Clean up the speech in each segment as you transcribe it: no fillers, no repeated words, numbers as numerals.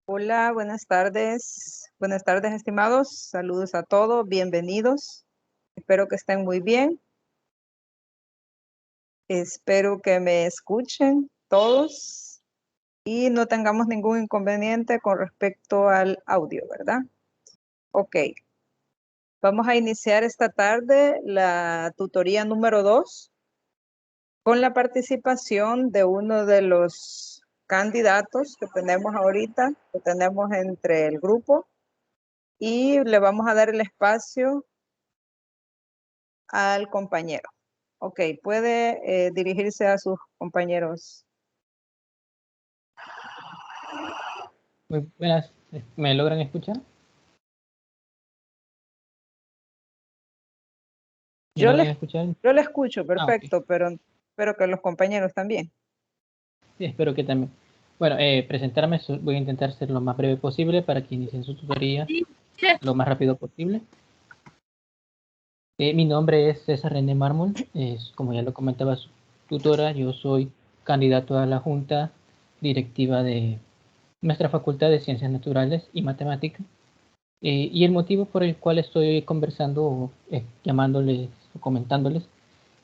Hola, buenas tardes. Buenas tardes, estimados. Saludos a todos, bienvenidos. Espero que estén muy bien. Espero que me escuchen todos y no tengamos ningún inconveniente con respecto al audio, ¿verdad? Ok. Vamos a iniciar esta tarde la tutoría número 2 con la participación de uno de los candidatos que tenemos ahorita, que tenemos entre el grupo, y le vamos a dar el espacio al compañero. Ok, puede dirigirse a sus compañeros. Muy buenas, ¿me logran escuchar? ¿Me Yo logran le, escuchar? yo le escucho, Ok. perfecto, pero espero que los compañeros también. Sí, espero que también. Bueno, presentarme, voy a intentar ser lo más breve posible para que inicien su tutoría lo más rápido posible. Mi nombre es César René Mármol, como ya lo comentaba su tutora, yo soy candidato a la Junta Directiva de nuestra Facultad de Ciencias Naturales y Matemáticas. Y el motivo por el cual estoy conversando, llamándoles o comentándoles,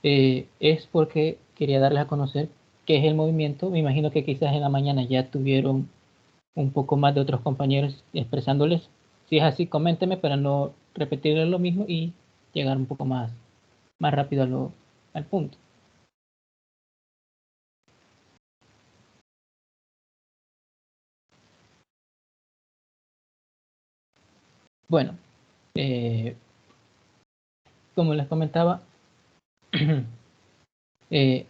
es porque quería darles a conocer qué es el movimiento. Me imagino que quizás en la mañana ya tuvieron un poco más de otros compañeros expresándoles. Si es así, coméntenme para no repetirles lo mismo y llegar un poco más rápido al punto. Bueno, eh, como les comentaba, eh,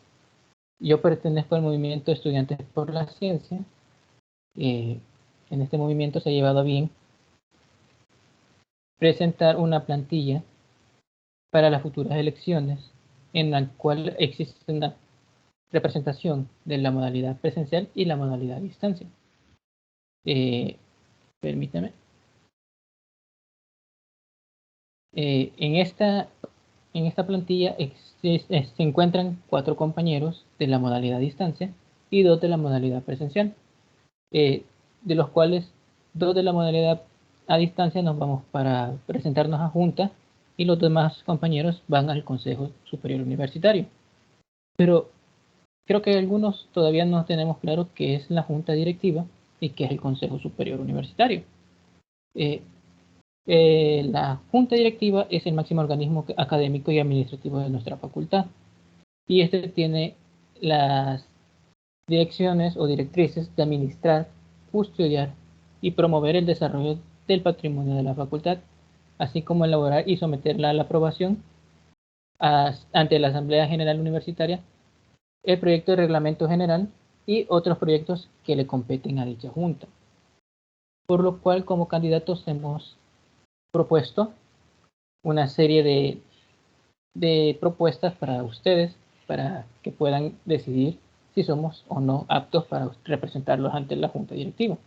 yo pertenezco al movimiento Estudiantes por la Ciencia. En este movimiento se ha llevado bien presentar una plantilla para las futuras elecciones en la cual existe una representación de la modalidad presencial y la modalidad a distancia. Eh, Permítame. En esta plantilla se encuentran 4 compañeros de la modalidad a distancia y 2 de la modalidad presencial, de los cuales 2 de la modalidad a distancia nos vamos para presentarnos a junta y los demás compañeros van al Consejo Superior Universitario. Pero creo que algunos todavía no tenemos claro qué es la Junta Directiva y qué es el Consejo Superior Universitario. Eh, la Junta Directiva es el máximo organismo académico y administrativo de nuestra facultad y este tiene las direcciones o directrices de administrar, custodiar y promover el desarrollo del patrimonio de la facultad, así como elaborar y someterla a la aprobación ante la Asamblea General Universitaria el proyecto de reglamento general y otros proyectos que le competen a dicha junta. Por lo cual, como candidatos hemos propuesto una serie de propuestas para ustedes, para que puedan decidir si somos o no aptos para representarlos ante la junta directiva.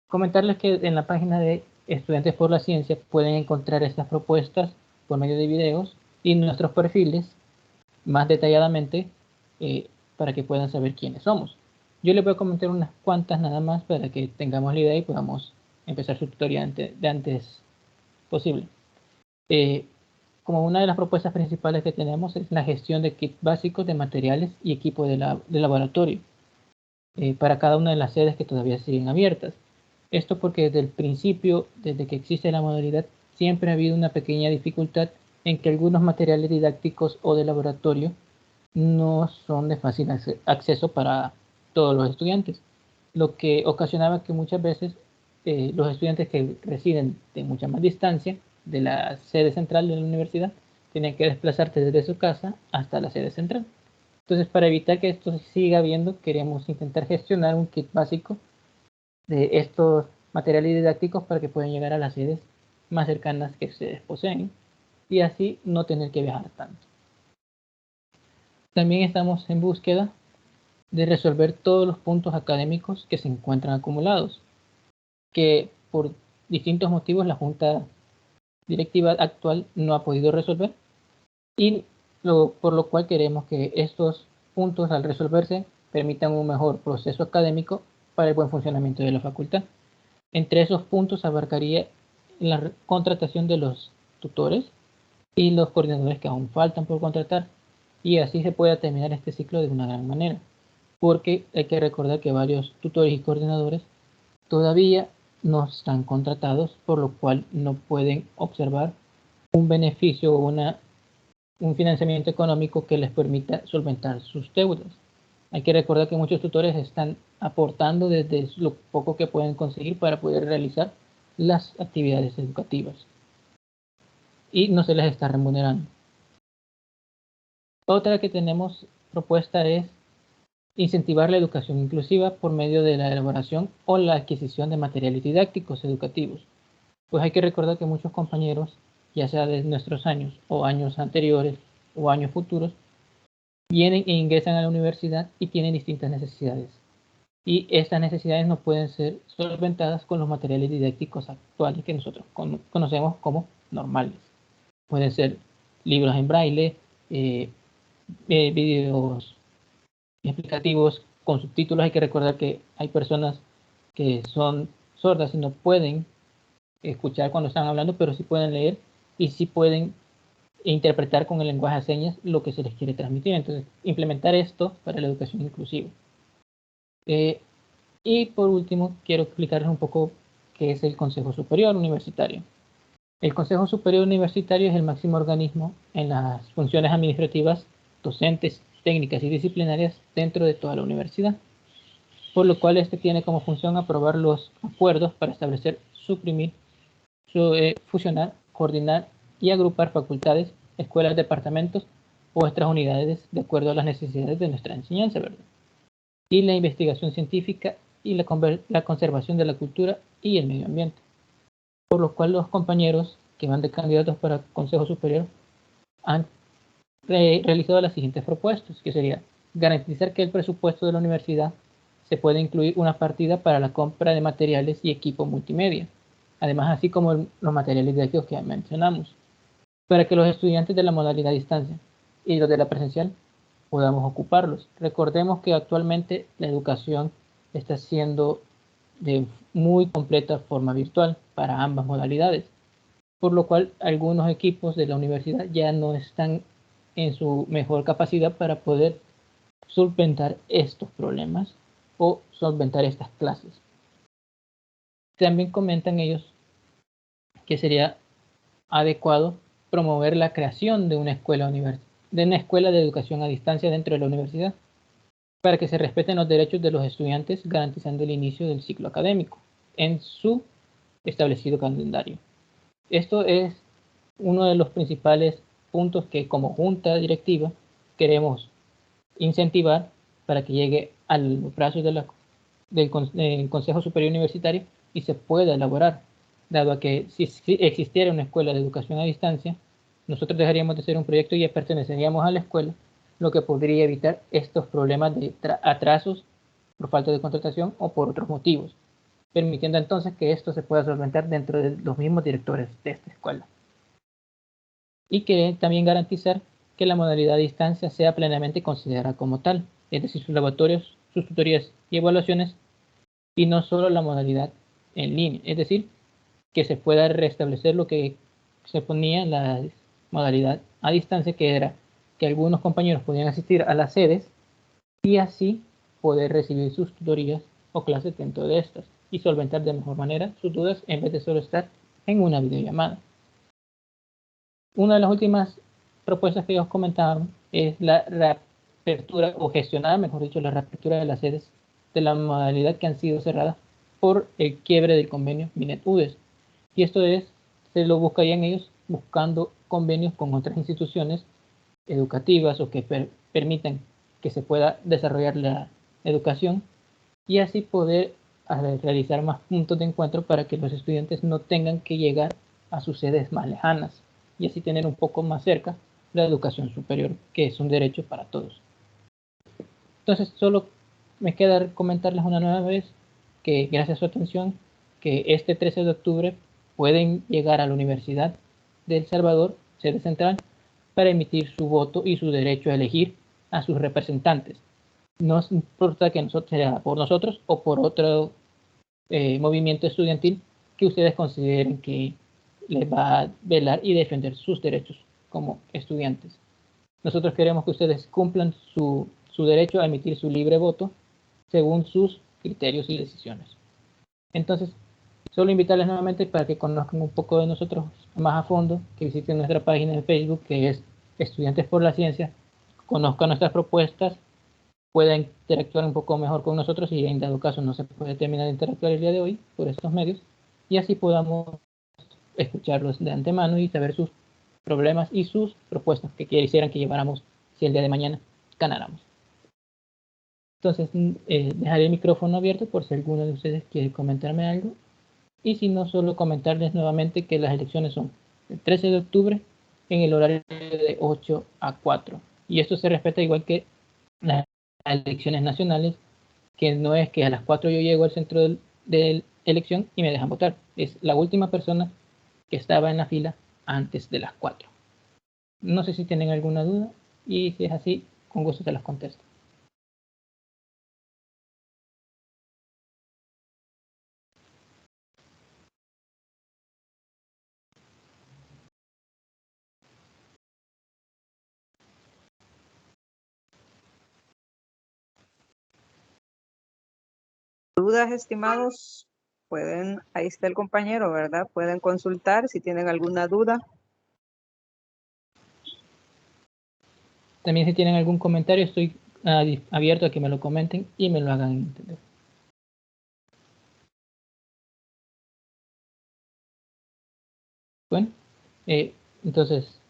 Comentarles que en la página de Estudiantes por la Ciencia pueden encontrar estas propuestas por medio de videos y nuestros perfiles más detalladamente, para que puedan saber quiénes somos. Yo les voy a comentar unas cuantas nada más para que tengamos la idea y podamos empezar su tutoría de antes posible. Como una de las propuestas principales que tenemos es la gestión de kits básicos de materiales y equipo de laboratorio para cada una de las sedes que todavía siguen abiertas. Esto porque desde el principio, desde que existe la modalidad, siempre ha habido una pequeña dificultad en que algunos materiales didácticos o de laboratorio no son de fácil acceso para todos los estudiantes, lo que ocasionaba que muchas veces los estudiantes que residen de mucha más distancia de la sede central de la universidad tenían que desplazarse desde su casa hasta la sede central. Entonces, para evitar que esto siga habiendo, queremos intentar gestionar un kit básico de estos materiales didácticos para que puedan llegar a las sedes más cercanas que ustedes poseen y así no tener que viajar tanto. También estamos en búsqueda de resolver todos los puntos académicos que se encuentran acumulados, que por distintos motivos la Junta Directiva actual no ha podido resolver y por lo cual queremos que estos puntos al resolverse permitan un mejor proceso académico para el buen funcionamiento de la facultad. Entre esos puntos abarcaría la contratación de los tutores y los coordinadores que aún faltan por contratar, y así se puede terminar este ciclo de una gran manera, porque hay que recordar que varios tutores y coordinadores todavía no están contratados, por lo cual no pueden observar un beneficio o un financiamiento económico que les permita solventar sus deudas. Hay que recordar que muchos tutores están aportando desde lo poco que pueden conseguir para poder realizar las actividades educativas y no se les está remunerando. Otra que tenemos propuesta es incentivar la educación inclusiva por medio de la elaboración o la adquisición de materiales didácticos educativos. Pues hay que recordar que muchos compañeros, ya sea de nuestros años o años anteriores o años futuros, vienen e ingresan a la universidad y tienen distintas necesidades. Y estas necesidades no pueden ser solventadas con los materiales didácticos actuales que nosotros conocemos como normales. Pueden ser libros en braille, videos explicativos con subtítulos. Hay que recordar que hay personas que son sordas y no pueden escuchar cuando están hablando, pero sí pueden leer y sí pueden interpretar con el lenguaje de señas lo que se les quiere transmitir. Entonces, implementar esto para la educación inclusiva. Y por último, quiero explicarles un poco qué es el Consejo Superior Universitario. El Consejo Superior Universitario es el máximo organismo en las funciones administrativas, docentes, técnicas y disciplinarias dentro de toda la universidad, por lo cual este tiene como función aprobar los acuerdos para establecer, suprimir, fusionar, coordinar y agrupar facultades, escuelas, departamentos o nuestras unidades de acuerdo a las necesidades de nuestra enseñanza, ¿verdad? Y la investigación científica y la conservación de la cultura y el medio ambiente. Por lo cual los compañeros que van de candidatos para Consejo Superior han realizado las siguientes propuestas, que sería garantizar que el presupuesto de la universidad se puede incluir una partida para la compra de materiales y equipo multimedia, además así como los materiales didácticos que ya mencionamos, para que los estudiantes de la modalidad distancia y los de la presencial podamos ocuparlos. Recordemos que actualmente la educación está siendo de muy completa forma virtual para ambas modalidades, por lo cual algunos equipos de la universidad ya no están en su mejor capacidad para poder solventar estos problemas o solventar estas clases. También comentan ellos que sería adecuado promover la creación de una escuela de educación a distancia dentro de la universidad, para que se respeten los derechos de los estudiantes, garantizando el inicio del ciclo académico en su establecido calendario. Esto es uno de los principales puntos que como junta directiva queremos incentivar para que llegue a los brazos del Consejo Superior Universitario y se pueda elaborar, dado a que si existiera una escuela de educación a distancia, nosotros dejaríamos de ser un proyecto y ya perteneceríamos a la escuela, lo que podría evitar estos problemas de atrasos por falta de contratación o por otros motivos, permitiendo entonces que esto se pueda solventar dentro de los mismos directores de esta escuela. Y que también garantizar que la modalidad a distancia sea plenamente considerada como tal, es decir, sus laboratorios, sus tutorías y evaluaciones, y no solo la modalidad en línea, es decir, que se pueda restablecer lo que se ponía en la modalidad a distancia, que era que algunos compañeros podían asistir a las sedes y así poder recibir sus tutorías o clases dentro de estas y solventar de mejor manera sus dudas en vez de solo estar en una videollamada. Una de las últimas propuestas que ellos comentaban es la reapertura o gestionar, mejor dicho, la reapertura de las sedes de la modalidad que han sido cerradas por el quiebre del convenio Minet-UDES. Y esto se lo buscarían ellos buscando convenios con otras instituciones educativas o que permitan que se pueda desarrollar la educación y así poder realizar más puntos de encuentro para que los estudiantes no tengan que llegar a sus sedes más lejanas y así tener un poco más cerca la educación superior, que es un derecho para todos. Entonces, solo me queda comentarles una nueva vez que gracias a su atención, que este 13 de octubre pueden llegar a la Universidad de El Salvador, sede central, para emitir su voto y su derecho a elegir a sus representantes. No importa que sea por nosotros o por otro movimiento estudiantil que ustedes consideren que les va a velar y defender sus derechos como estudiantes. Nosotros queremos que ustedes cumplan su derecho a emitir su libre voto según sus criterios y decisiones. Entonces, solo invitarles nuevamente para que conozcan un poco de nosotros más a fondo, que visiten nuestra página de Facebook, que es Estudiantes por la Ciencia, conozcan nuestras propuestas, puedan interactuar un poco mejor con nosotros y en dado caso no se puede terminar de interactuar el día de hoy por estos medios, y así podamos escucharlos de antemano y saber sus problemas y sus propuestas que quisieran que lleváramos si el día de mañana ganáramos. Entonces, dejaré el micrófono abierto por si alguno de ustedes quiere comentarme algo. Y si no, solo comentarles nuevamente que las elecciones son el 13 de octubre en el horario de 8 a 4. Y esto se respeta igual que las elecciones nacionales, que no es que a las 4 yo llego al centro de elección y me dejan votar. Es la última persona que estaba en la fila antes de las 4. No sé si tienen alguna duda y si es así, con gusto se las contesto. ¿Dudas, estimados? Pueden, ahí está el compañero, ¿verdad? Pueden consultar si tienen alguna duda. También si tienen algún comentario, estoy abierto a que me lo comenten y me lo hagan entender. Bueno, entonces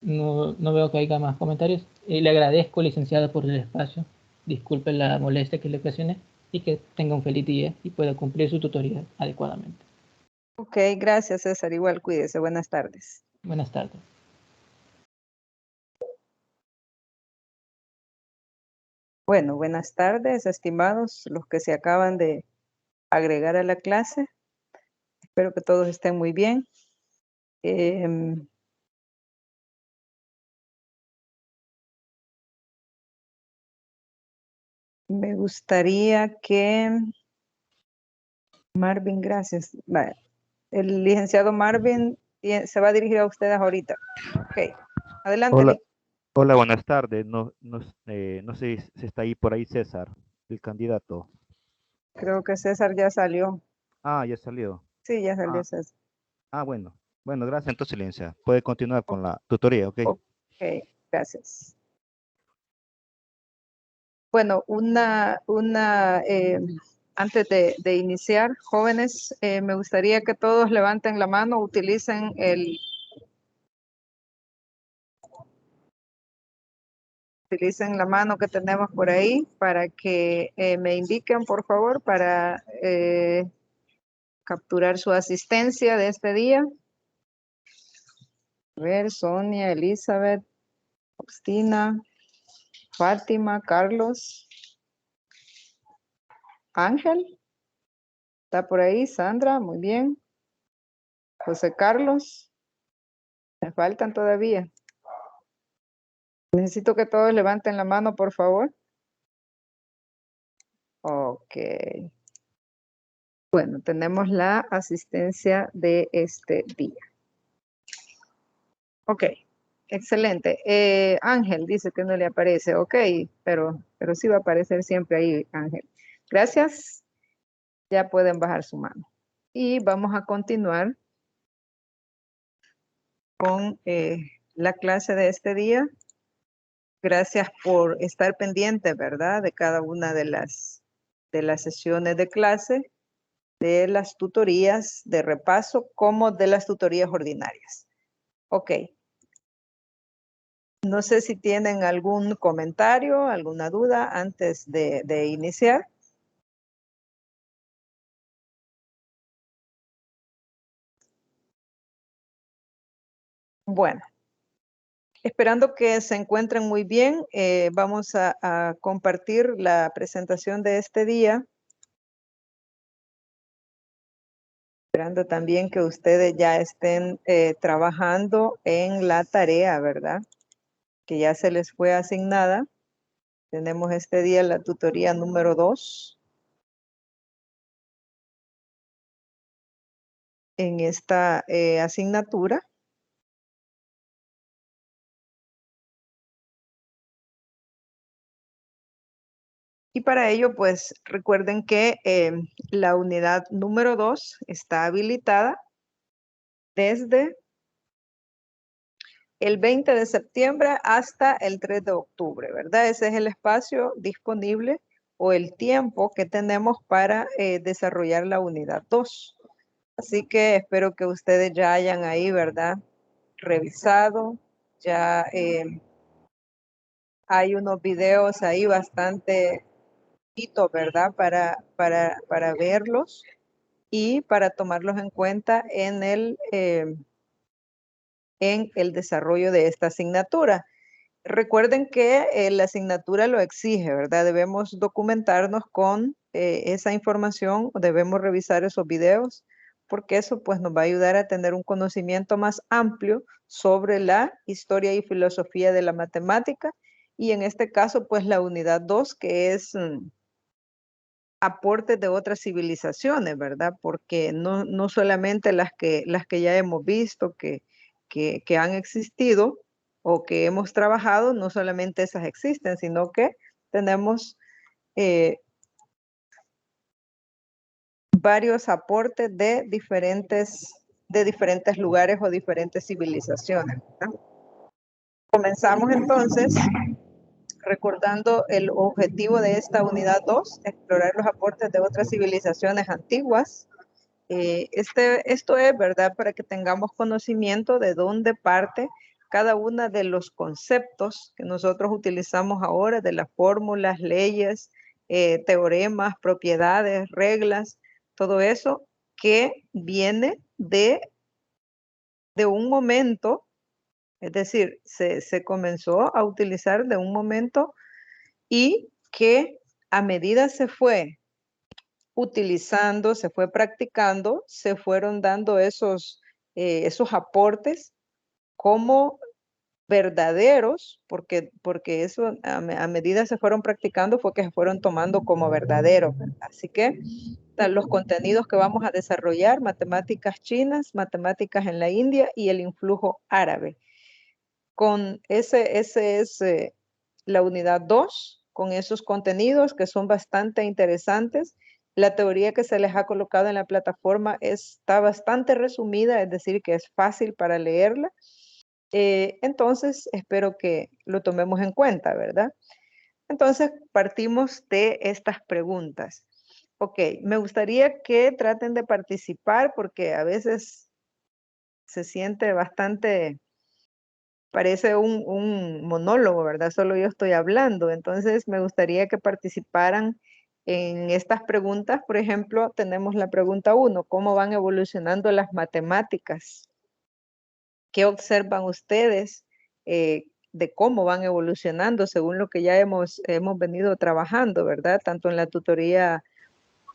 no veo que haya más comentarios. Le agradezco, licenciada, por el espacio. Disculpe la molestia que le ocasioné y que tenga un feliz día y pueda cumplir su tutoría adecuadamente. Ok, gracias, César. Igual, cuídese. Buenas tardes. Buenas tardes. Bueno, buenas tardes, estimados, los que se acaban de agregar a la clase. Espero que todos estén muy bien. Me gustaría que Marvin, gracias. Vale. El licenciado Marvin se va a dirigir a ustedes ahorita. Ok, adelante. Hola, hola, buenas tardes. No sé si está ahí por ahí César, el candidato. Creo que César ya salió. Ah, ya salió. Sí, ya salió Ah, César. bueno. Bueno, gracias entonces, licencia. Puede continuar con la tutoría, ¿ok? Ok, gracias. Bueno, antes de iniciar, jóvenes, me gustaría que todos levanten la mano, utilicen la mano que tenemos por ahí para que me indiquen, por favor, para capturar su asistencia de este día. A ver, Sonia, Elizabeth, Faustina, Fátima, Carlos, Ángel, está por ahí, Sandra, muy bien. José Carlos, me faltan todavía. Necesito que todos levanten la mano, por favor. Ok. Bueno, tenemos la asistencia de este día. Ok, excelente. Ángel dice que no le aparece. Ok, pero sí va a aparecer siempre ahí, Ángel. Gracias. Ya pueden bajar su mano. Y vamos a continuar con la clase de este día. Gracias por estar pendiente, ¿verdad? De cada una de las sesiones de clase, de las tutorías de repaso, como de las tutorías ordinarias. Ok. No sé si tienen algún comentario, alguna duda antes de iniciar. Bueno, esperando que se encuentren muy bien, vamos a compartir la presentación de este día. Esperando también que ustedes ya estén trabajando en la tarea, ¿verdad? Que ya se les fue asignada. Tenemos este día la tutoría número 2 en esta asignatura. Y para ello, pues recuerden que la unidad número 2 está habilitada desde el 20 de septiembre hasta el 3 de octubre, ¿verdad? Ese es el espacio disponible o el tiempo que tenemos para desarrollar la unidad 2. Así que espero que ustedes ya hayan ahí, ¿verdad? Revisado, ya hay unos videos ahí bastante, ¿verdad? Para verlos y para tomarlos en cuenta en el desarrollo de esta asignatura. Recuerden que la asignatura lo exige, ¿verdad? Debemos documentarnos con esa información, debemos revisar esos videos, porque eso pues nos va a ayudar a tener un conocimiento más amplio sobre la historia y filosofía de la matemática, y en este caso pues la unidad 2, que es aportes de otras civilizaciones, ¿verdad? Porque no solamente las que ya hemos visto que han existido o que hemos trabajado, no solamente esas existen, sino que tenemos varios aportes de diferentes lugares o diferentes civilizaciones, ¿verdad? Comenzamos entonces recordando el objetivo de esta unidad 2, explorar los aportes de otras civilizaciones antiguas. Esto es, ¿verdad? Para que tengamos conocimiento de dónde parte cada uno de los conceptos que nosotros utilizamos ahora, de las fórmulas, leyes, teoremas, propiedades, reglas, todo eso que viene de un momento, es decir, se comenzó a utilizar de un momento y que a medida se fue utilizando, se fue practicando, se fueron dando esos aportes como verdaderos, porque eso a medida se fueron practicando fue que se fueron tomando como verdaderos. Así que los contenidos que vamos a desarrollar: matemáticas chinas, matemáticas en la India y el influjo árabe. Con ese es la unidad 2, con esos contenidos que son bastante interesantes. La teoría que se les ha colocado en la plataforma está bastante resumida, es decir, que es fácil para leerla. Entonces, espero que lo tomemos en cuenta, ¿verdad? Entonces, partimos de estas preguntas. Ok, me gustaría que traten de participar porque a veces se siente bastante, parece un monólogo, ¿verdad? Solo yo estoy hablando. Entonces, me gustaría que participaran en estas preguntas. Por ejemplo, tenemos la pregunta 1, ¿cómo van evolucionando las matemáticas? ¿Qué observan ustedes de cómo van evolucionando según lo que ya hemos venido trabajando, ¿verdad? Tanto en la tutoría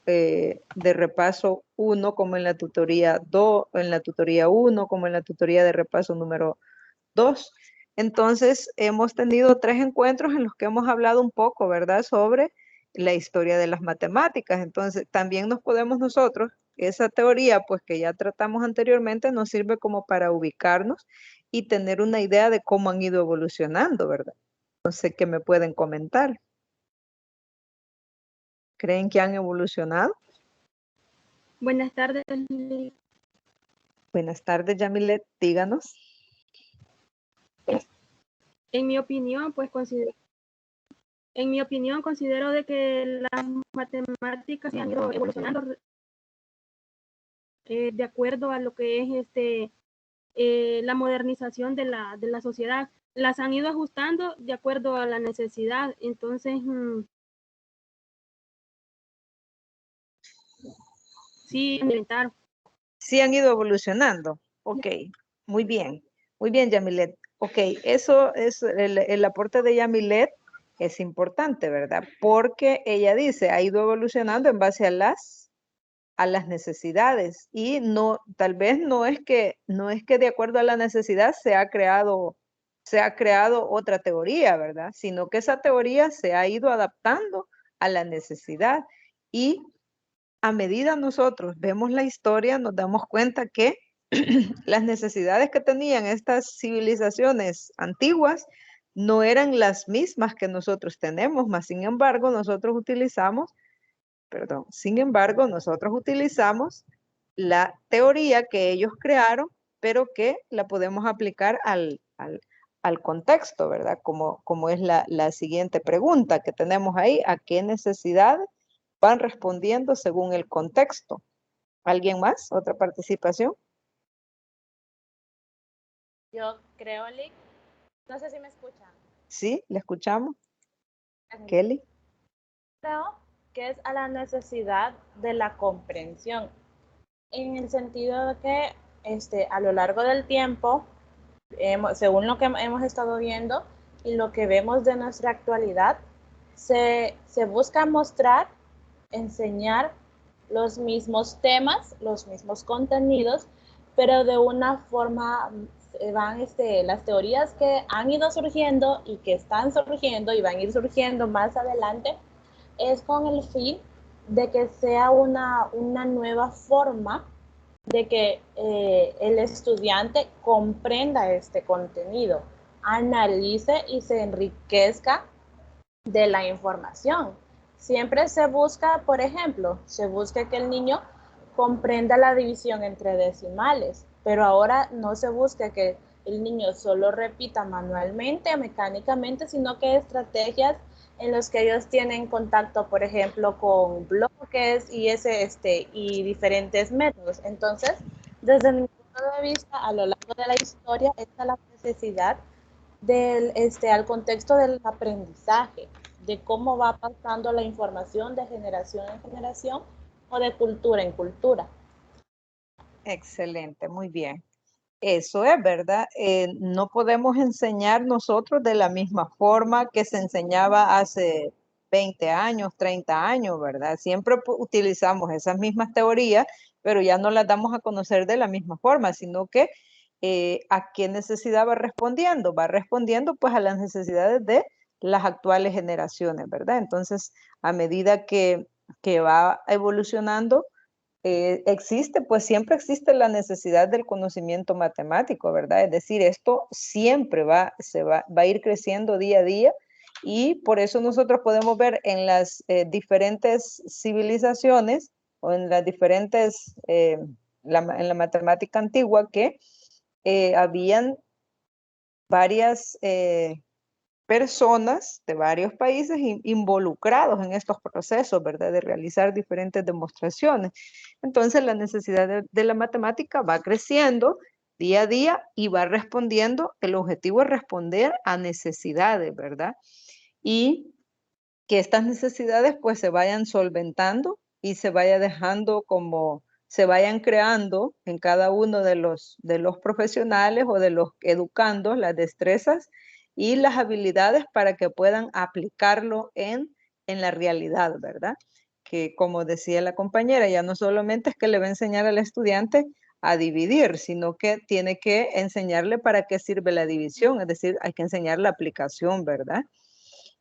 de repaso 1 como en la tutoría 2, en la tutoría 1 como en la tutoría de repaso número 2. Entonces, hemos tenido 3 encuentros en los que hemos hablado un poco, ¿verdad? Sobre la historia de las matemáticas. Entonces, también nos podemos nosotros, esa teoría, pues que ya tratamos anteriormente, nos sirve como para ubicarnos y tener una idea de cómo han ido evolucionando, ¿verdad? No sé qué me pueden comentar. ¿Creen que han evolucionado? Buenas tardes. Buenas tardes, Yamilet, díganos. En mi opinión, pues considero de que las matemáticas se han ido evolucionando de acuerdo a lo que es la modernización de la sociedad. Las han ido ajustando de acuerdo a la necesidad. Entonces, sí, inventaron. Sí han ido evolucionando. Ok, muy bien. Muy bien, Yamilet. Ok, eso es el aporte de Yamilet es importante, ¿verdad? Porque ella dice, ha ido evolucionando en base a las necesidades y no, tal vez no es que de acuerdo a la necesidad se ha creado se ha creado otra teoría, ¿verdad? Sino que esa teoría se ha ido adaptando a la necesidad y a medida nosotros vemos la historia, nos damos cuenta que las necesidades que tenían estas civilizaciones antiguas no eran las mismas que nosotros tenemos, mas sin embargo nosotros utilizamos la teoría que ellos crearon, pero que la podemos aplicar al contexto, ¿verdad? Como es la siguiente pregunta que tenemos ahí, ¿a qué necesidades van respondiendo según el contexto? ¿Alguien más? ¿Otra participación? Yo creo, Lick, no sé si me escuchan. Sí, le escuchamos. Kelly. Creo que es a la necesidad de la comprensión, en el sentido de que a lo largo del tiempo, según lo que hemos estado viendo y lo que vemos de nuestra actualidad, se busca mostrar, enseñar los mismos temas, los mismos contenidos, pero de una forma van las teorías que han ido surgiendo y que están surgiendo y van a ir surgiendo más adelante, es con el fin de que sea una nueva forma de que el estudiante comprenda este contenido, analice y se enriquezca de la información. Siempre se busca, por ejemplo, se busca que el niño comprenda la división entre decimales, pero ahora no se busca que el niño solo repita manualmente, mecánicamente, sino que estrategias en los que ellos tienen contacto, por ejemplo, con bloques y diferentes métodos. Entonces, desde mi punto de vista, a lo largo de la historia, está la necesidad al contexto del aprendizaje, de cómo va pasando la información de generación en generación o de cultura en cultura. Excelente, muy bien. Eso es verdad. No podemos enseñar nosotros de la misma forma que se enseñaba hace 20 años, 30 años, ¿verdad? Siempre utilizamos esas mismas teorías, pero ya no las damos a conocer de la misma forma, sino que ¿a qué necesidad va respondiendo? Va respondiendo pues a las necesidades de las actuales generaciones, ¿verdad? Entonces, a medida que va evolucionando, pues siempre existe la necesidad del conocimiento matemático, ¿verdad? Es decir, esto siempre va a ir creciendo día a día y por eso nosotros podemos ver en las diferentes civilizaciones o en las diferentes, en la matemática antigua que habían varias personas de varios países involucrados en estos procesos, ¿verdad? De realizar diferentes demostraciones. Entonces, la necesidad de la matemática va creciendo día a día y va respondiendo, el objetivo es responder a necesidades, ¿verdad? Y que estas necesidades pues se vayan solventando y se vaya dejando como se vayan creando en cada uno de los profesionales o de los educandos las destrezas y las habilidades para que puedan aplicarlo en la realidad, ¿verdad? Que como decía la compañera, ya no solamente es que le va a enseñar al estudiante a dividir, sino que tiene que enseñarle para qué sirve la división, es decir, hay que enseñar la aplicación, ¿verdad?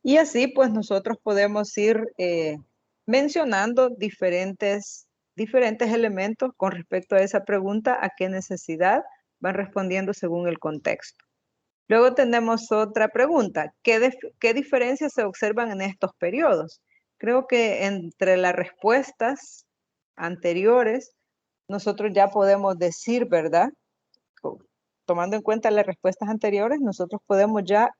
Y así pues nosotros podemos ir mencionando diferentes elementos con respecto a esa pregunta, a qué necesidad van respondiendo según el contexto. Luego tenemos otra pregunta, ¿qué diferencias se observan en estos periodos? Creo que entre las respuestas anteriores, nosotros ya podemos decir, ¿verdad? Tomando en cuenta las respuestas anteriores, nosotros podemos ya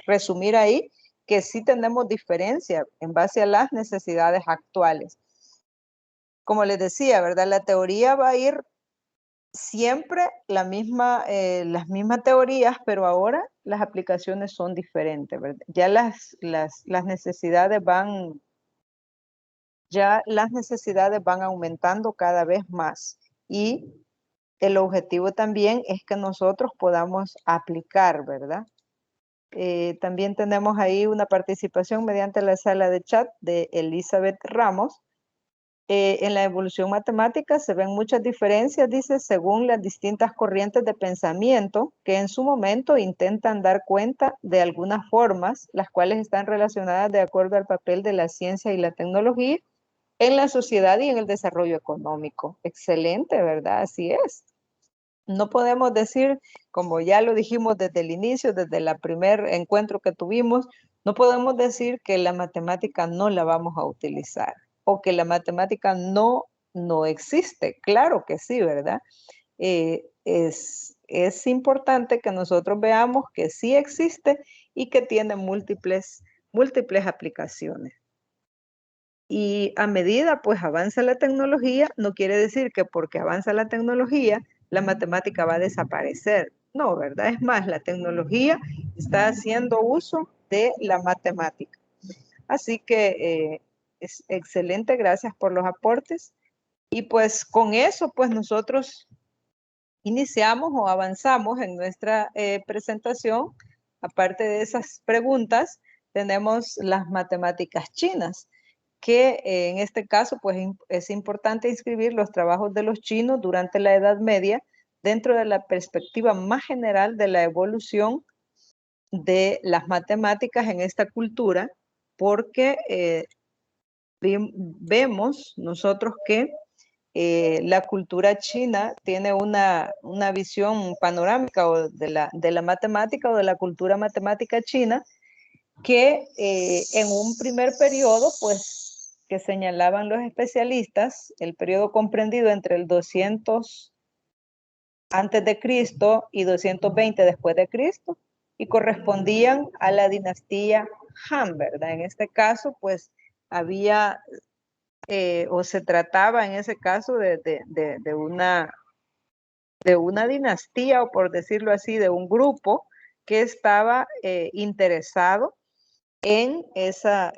resumir ahí que sí tenemos diferencia en base a las necesidades actuales. Como les decía, ¿verdad? La teoría va a ir siempre las mismas teorías, pero ahora las aplicaciones son diferentes, ¿verdad? Ya las necesidades van aumentando cada vez más y el objetivo también es que nosotros podamos aplicar, ¿verdad? También tenemos ahí una participación mediante la sala de chat de Elizabeth Ramos, En la evolución matemática se ven muchas diferencias, dice, según las distintas corrientes de pensamiento que en su momento intentan dar cuenta de algunas formas, las cuales están relacionadas de acuerdo al papel de la ciencia y la tecnología en la sociedad y en el desarrollo económico. Excelente, ¿verdad? Así es. No podemos decir, como ya lo dijimos desde el inicio, desde el primer encuentro que tuvimos, no podemos decir que la matemática no la vamos a utilizar o que la matemática no existe. Claro que sí, ¿verdad? Es importante que nosotros veamos que sí existe y que tiene múltiples aplicaciones. Y a medida pues avanza la tecnología, no quiere decir que porque avanza la tecnología, la matemática va a desaparecer. No, ¿verdad? Es más, la tecnología está haciendo uso de la matemática. Así que es excelente, gracias por los aportes. Y pues con eso, pues nosotros iniciamos o avanzamos en nuestra presentación. Aparte de esas preguntas, tenemos las matemáticas chinas, que en este caso pues es importante inscribir los trabajos de los chinos durante la Edad Media dentro de la perspectiva más general de la evolución de las matemáticas en esta cultura, porque vemos nosotros que la cultura china tiene una visión panorámica o de la matemática o de la cultura matemática china que en un primer periodo, pues, que señalaban los especialistas, el periodo comprendido entre el 200 antes de Cristo y 220 después de Cristo, y correspondían a la dinastía Han, ¿verdad? En este caso, pues, había o se trataba en ese caso de una dinastía, o por decirlo así, de un grupo que estaba interesado en esa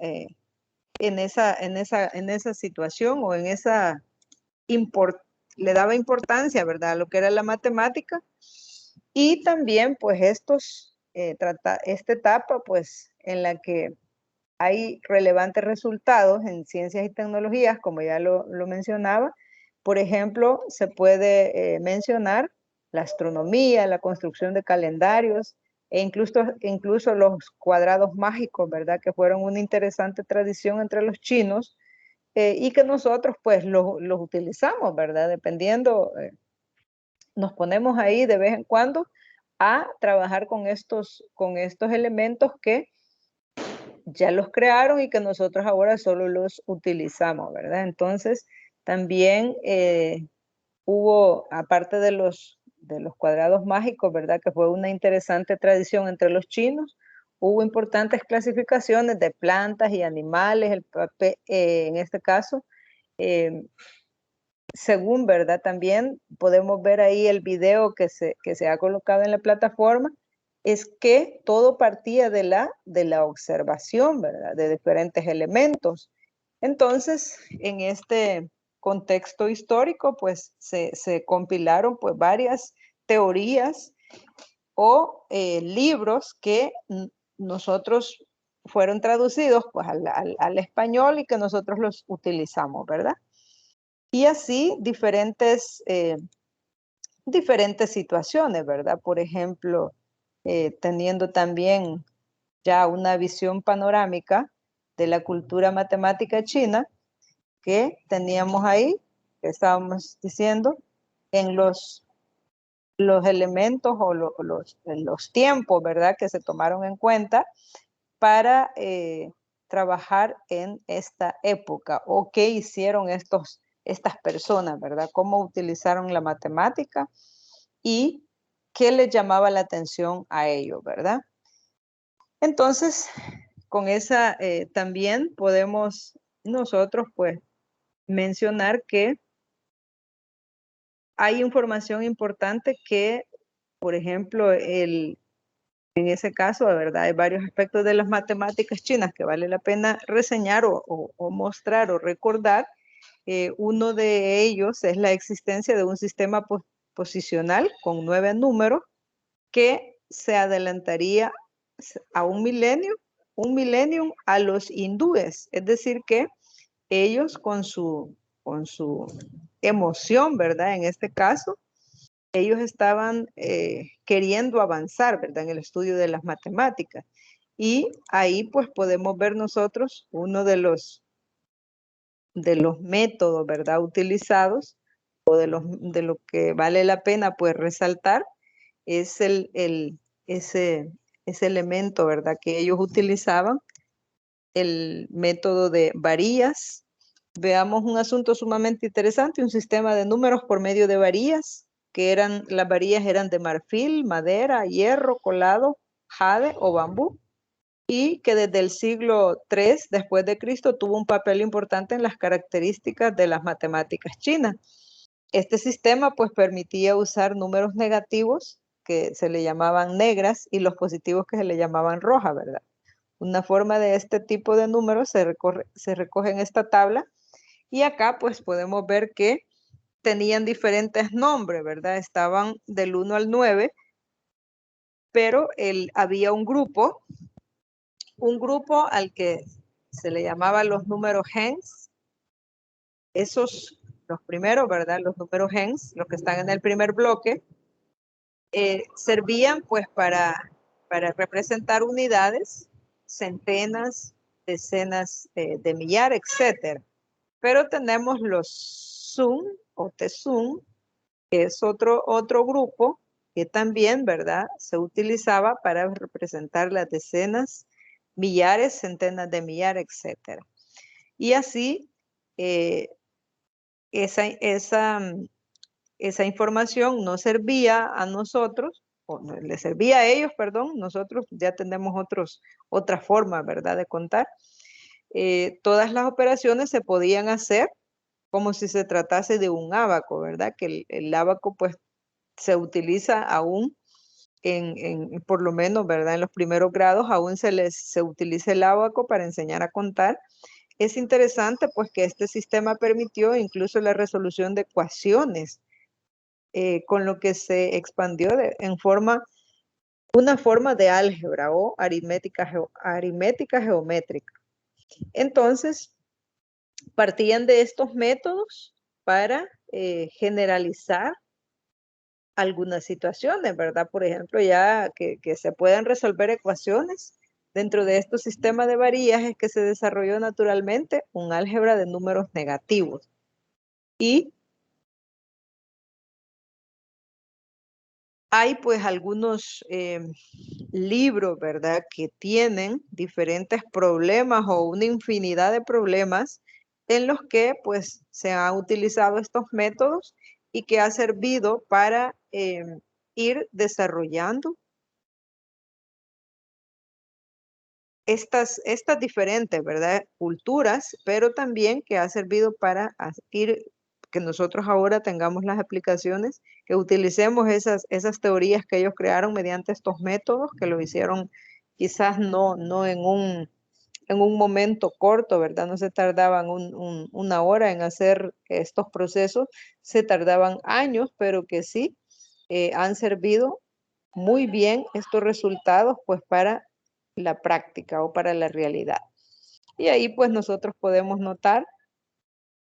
situación o en esa le daba importancia, ¿verdad?, a lo que era la matemática. Y también pues esta etapa pues en la que hay relevantes resultados en ciencias y tecnologías, como ya lo mencionaba. Por ejemplo, se puede mencionar la astronomía, la construcción de calendarios e incluso los cuadrados mágicos, ¿verdad? Que fueron una interesante tradición entre los chinos y que nosotros pues los utilizamos, ¿verdad? Dependiendo, nos ponemos ahí de vez en cuando a trabajar con estos elementos que ya los crearon y que nosotros ahora solo los utilizamos, ¿verdad? Entonces, también hubo, aparte de los cuadrados mágicos, ¿verdad?, que fue una interesante tradición entre los chinos, hubo importantes clasificaciones de plantas y animales, en este caso, según, ¿verdad? También podemos ver ahí el video que se ha colocado en la plataforma, es que todo partía de la observación, ¿verdad?, de diferentes elementos. Entonces, en este contexto histórico, pues se compilaron pues varias teorías o libros que nosotros fueron traducidos pues al español y que nosotros los utilizamos, ¿verdad? Y así diferentes situaciones, ¿verdad? Por ejemplo, teniendo también ya una visión panorámica de la cultura matemática china que teníamos ahí, que estábamos diciendo, en los elementos o los tiempos, ¿verdad?, que se tomaron en cuenta para trabajar en esta época, o qué hicieron estas personas, ¿verdad? Cómo utilizaron la matemática y qué les llamaba la atención a ellos, ¿verdad? Entonces, con esa también podemos nosotros pues mencionar que hay información importante que, por ejemplo, en ese caso, de verdad, hay varios aspectos de las matemáticas chinas que vale la pena reseñar o mostrar o recordar. Uno de ellos es la existencia de un sistema posicional con 9 números que se adelantaría a un millennium a los hindúes. Es decir que ellos con su emoción, ¿verdad? En este caso, ellos estaban queriendo avanzar, ¿verdad? En el estudio de las matemáticas. Y ahí pues podemos ver nosotros uno de los métodos, ¿verdad? Utilizados, o de lo que vale la pena pues resaltar, es ese elemento, ¿verdad? Que ellos utilizaban, el método de varillas. Veamos un asunto sumamente interesante, un sistema de números por medio de varillas, las varillas eran de marfil, madera, hierro, colado, jade o bambú, y que desde el siglo III después de Cristo tuvo un papel importante en las características de las matemáticas chinas. Este sistema pues permitía usar números negativos que se le llamaban negras y los positivos que se le llamaban rojas, ¿verdad? Una forma de este tipo de números se recoge en esta tabla, y acá pues podemos ver que tenían diferentes nombres, ¿verdad? Estaban del 1 al 9, pero había un grupo al que se le llamaba los números Hens. Los primeros, ¿verdad? Los números Hens, los que están en el primer bloque, servían pues para representar unidades, centenas, decenas de millar, etc. Pero tenemos los Sun o Tsun, que es otro grupo que también, ¿verdad? Se utilizaba para representar las decenas, millares, centenas de millares, etc. Y así, esa información nos servía a nosotros, o le servía a ellos, perdón, nosotros ya tenemos otra forma, ¿verdad?, de contar. Todas las operaciones se podían hacer como si se tratase de un ábaco, ¿verdad? Que el ábaco pues se utiliza aún por lo menos, ¿verdad? En los primeros grados aún se utiliza el ábaco para enseñar a contar. Es interesante pues que este sistema permitió incluso la resolución de ecuaciones, con lo que se expandió una forma de álgebra o aritmética geométrica. Entonces, partían de estos métodos para generalizar algunas situaciones, ¿verdad? Por ejemplo, ya que se puedan resolver ecuaciones dentro de estos sistemas de varillas, es que se desarrolló naturalmente un álgebra de números negativos. Y hay pues algunos libros, ¿verdad?, que tienen diferentes problemas o una infinidad de problemas en los que pues se han utilizado estos métodos y que ha servido para ir desarrollando estas diferentes, ¿verdad?, culturas, pero también que ha servido para que nosotros ahora tengamos las aplicaciones, que utilicemos esas teorías que ellos crearon mediante estos métodos, que lo hicieron quizás no en un momento corto, ¿verdad? No se tardaban una hora en hacer estos procesos, se tardaban años, pero que sí han servido muy bien estos resultados pues para la práctica o para la realidad. Y ahí pues nosotros podemos notar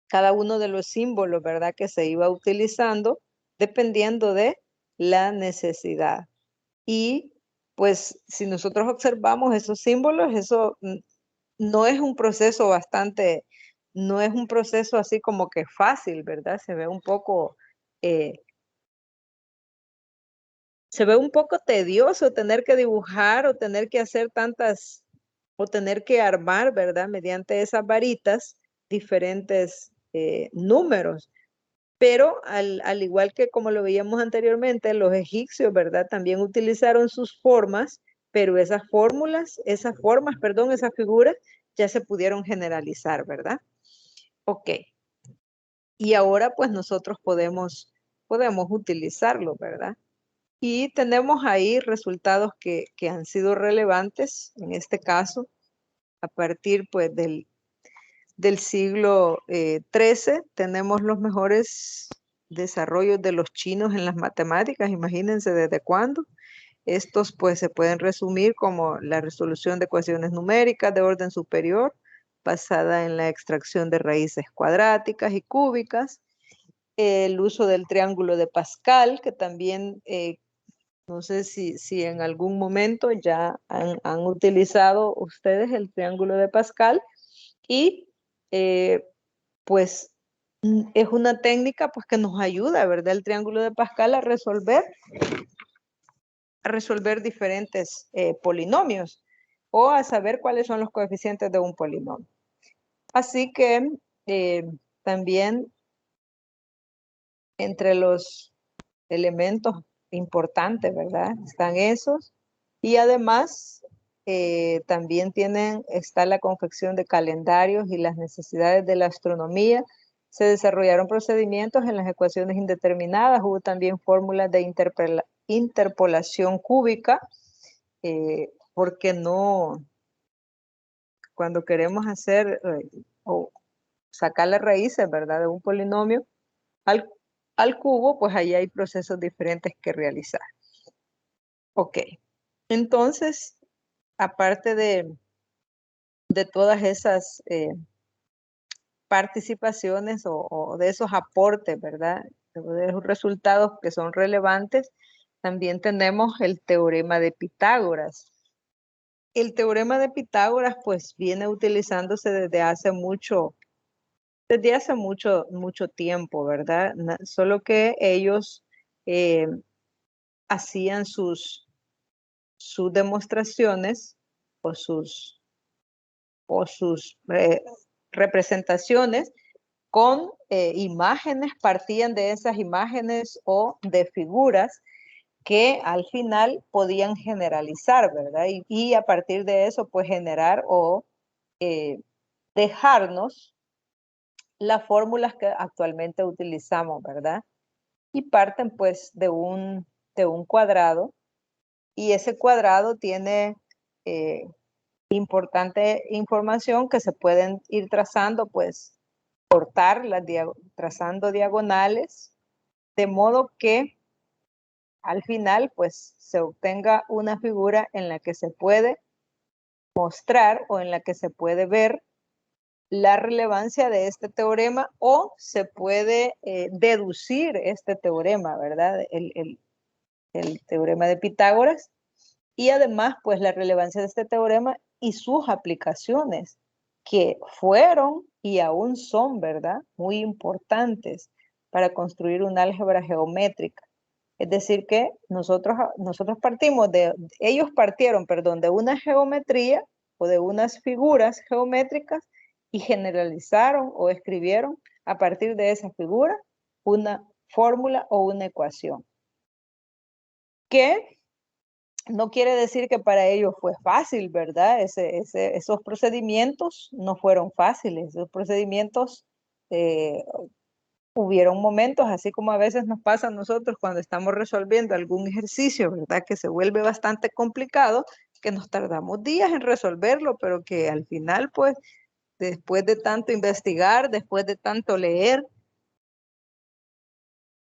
cada uno de los símbolos, ¿verdad?, que se iba utilizando dependiendo de la necesidad. Y pues si nosotros observamos esos símbolos, eso no es un proceso no es un proceso así como que fácil, ¿verdad? Se ve un poco tedioso tener que dibujar o tener que hacer o tener que armar, ¿verdad?, mediante esas varitas diferentes números. Pero al igual que como lo veíamos anteriormente, los egipcios, ¿verdad?, también utilizaron sus formas, pero esas figuras ya se pudieron generalizar, ¿verdad? Ok. Y ahora pues nosotros podemos utilizarlo, ¿verdad? Y tenemos ahí resultados que han sido relevantes, en este caso, a partir pues del siglo XIII, tenemos los mejores desarrollos de los chinos en las matemáticas, imagínense desde cuándo. Estos pues se pueden resumir como la resolución de ecuaciones numéricas de orden superior, basada en la extracción de raíces cuadráticas y cúbicas, el uso del triángulo de Pascal, que también no sé si en algún momento ya han utilizado ustedes el triángulo de Pascal y pues es una técnica pues que nos ayuda, ¿verdad? El triángulo de Pascal a resolver diferentes polinomios o a saber cuáles son los coeficientes de un polinomio. Así que también entre los elementos importantes, ¿verdad? Están esos. Y además también está la confección de calendarios y las necesidades de la astronomía. Se desarrollaron procedimientos en las ecuaciones indeterminadas. Hubo también fórmulas de interpolación cúbica, porque no, cuando queremos hacer o sacar las raíces, ¿verdad? De un polinomio al cubo, pues ahí hay procesos diferentes que realizar. Ok, entonces, aparte de todas esas participaciones o de esos aportes, ¿verdad? De esos resultados que son relevantes, también tenemos el teorema de Pitágoras. El teorema de Pitágoras, pues, viene utilizándose desde hace mucho tiempo, ¿verdad? Solo que ellos hacían sus demostraciones o sus representaciones con imágenes, partían de esas imágenes o de figuras que al final podían generalizar, ¿verdad? Y a partir de eso, pues generar o dejarnos las fórmulas que actualmente utilizamos, ¿verdad? Y parten pues de un cuadrado, y ese cuadrado tiene importante información que se pueden ir trazando, pues cortar trazando diagonales, de modo que al final pues se obtenga una figura en la que se puede mostrar o en la que se puede ver la relevancia de este teorema, o se puede deducir este teorema, ¿verdad? El teorema de Pitágoras, y además pues la relevancia de este teorema y sus aplicaciones, que fueron y aún son, ¿verdad? Muy importantes para construir una álgebra geométrica. Es decir que nosotros ellos partieron, perdón, de una geometría o de unas figuras geométricas y generalizaron o escribieron a partir de esa figura una fórmula o una ecuación. Que no quiere decir que para ellos fue fácil, ¿verdad? Esos procedimientos no fueron fáciles. Esos procedimientos hubieron momentos, así como a veces nos pasa a nosotros cuando estamos resolviendo algún ejercicio, ¿verdad? Que se vuelve bastante complicado, que nos tardamos días en resolverlo, pero que al final, pues, después de tanto investigar, después de tanto leer,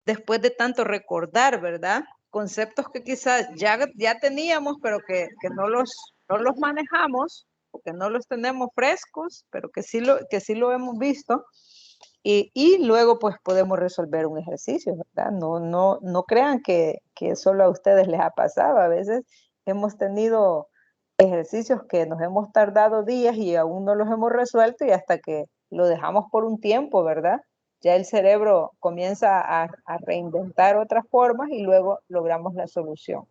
después de tanto recordar, ¿verdad? Conceptos que quizás ya teníamos, pero que no los manejamos, o que no los tenemos frescos, pero que sí lo hemos visto. Y luego pues podemos resolver un ejercicio, ¿verdad? No crean que solo a ustedes les ha pasado. A veces hemos tenido ejercicios que nos hemos tardado días y aún no los hemos resuelto, y hasta que lo dejamos por un tiempo, ¿verdad? Ya el cerebro comienza a reinventar otras formas y luego logramos la solución.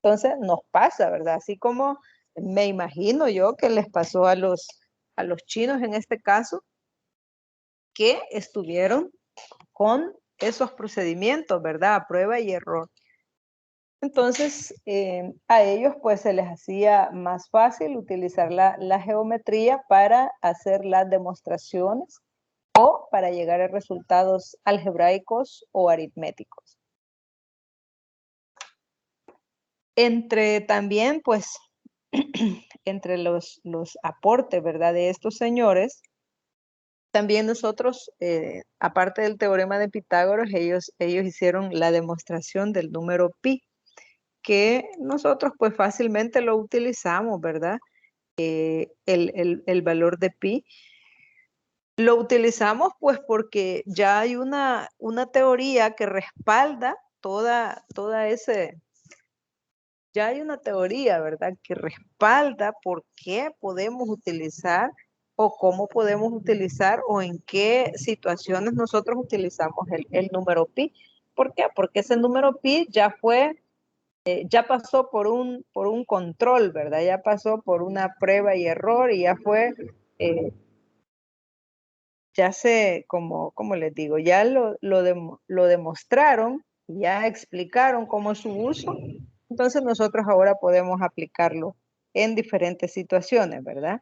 Entonces nos pasa, ¿verdad? Así como me imagino yo que les pasó a los chinos en este caso, que estuvieron con esos procedimientos, ¿verdad? A prueba y error. Entonces, a ellos pues se les hacía más fácil utilizar la geometría para hacer las demostraciones o para llegar a resultados algebraicos o aritméticos. También, pues, entre los aportes, ¿verdad? De estos señores, también nosotros, aparte del teorema de Pitágoras, ellos hicieron la demostración del número pi, que nosotros pues fácilmente lo utilizamos, ¿verdad? el valor de pi. Lo utilizamos pues porque ya hay una teoría que respalda ya hay una teoría, ¿verdad? Que respalda por qué podemos utilizar o cómo podemos utilizar o en qué situaciones nosotros utilizamos el número pi. ¿Por qué? Porque ese número pi ya ya pasó por un control, ¿verdad? Ya pasó por una prueba y error y ya fue, como les digo, ya lo demostraron, ya explicaron cómo es su uso, entonces nosotros ahora podemos aplicarlo en diferentes situaciones, ¿verdad?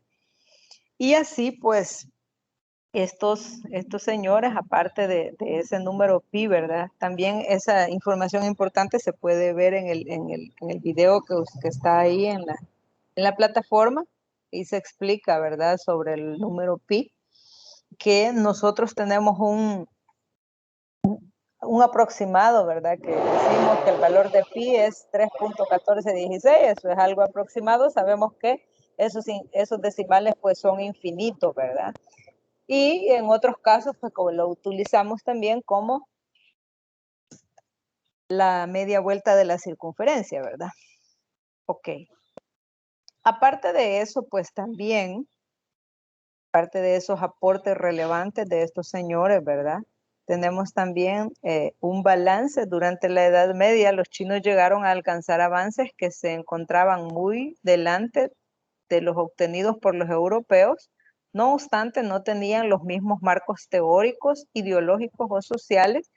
Y así pues estos señores, aparte de ese número pi, ¿verdad? También esa información importante se puede ver en el video que está ahí en la plataforma y se explica, ¿verdad? Sobre el número pi, que nosotros tenemos un aproximado, ¿verdad? Que decimos que el valor de pi es 3.1416, eso es algo aproximado, sabemos que esos decimales pues son infinitos, ¿verdad? Y en otros casos, pues como lo utilizamos también como la media vuelta de la circunferencia, ¿verdad? Ok. Aparte de eso, pues también, aparte de esos aportes relevantes de estos señores, ¿verdad? Tenemos también un balance. Durante la Edad Media, los chinos llegaron a alcanzar avances que se encontraban muy delante de los obtenidos por los europeos. No obstante, no tenían los mismos marcos teóricos, ideológicos o sociales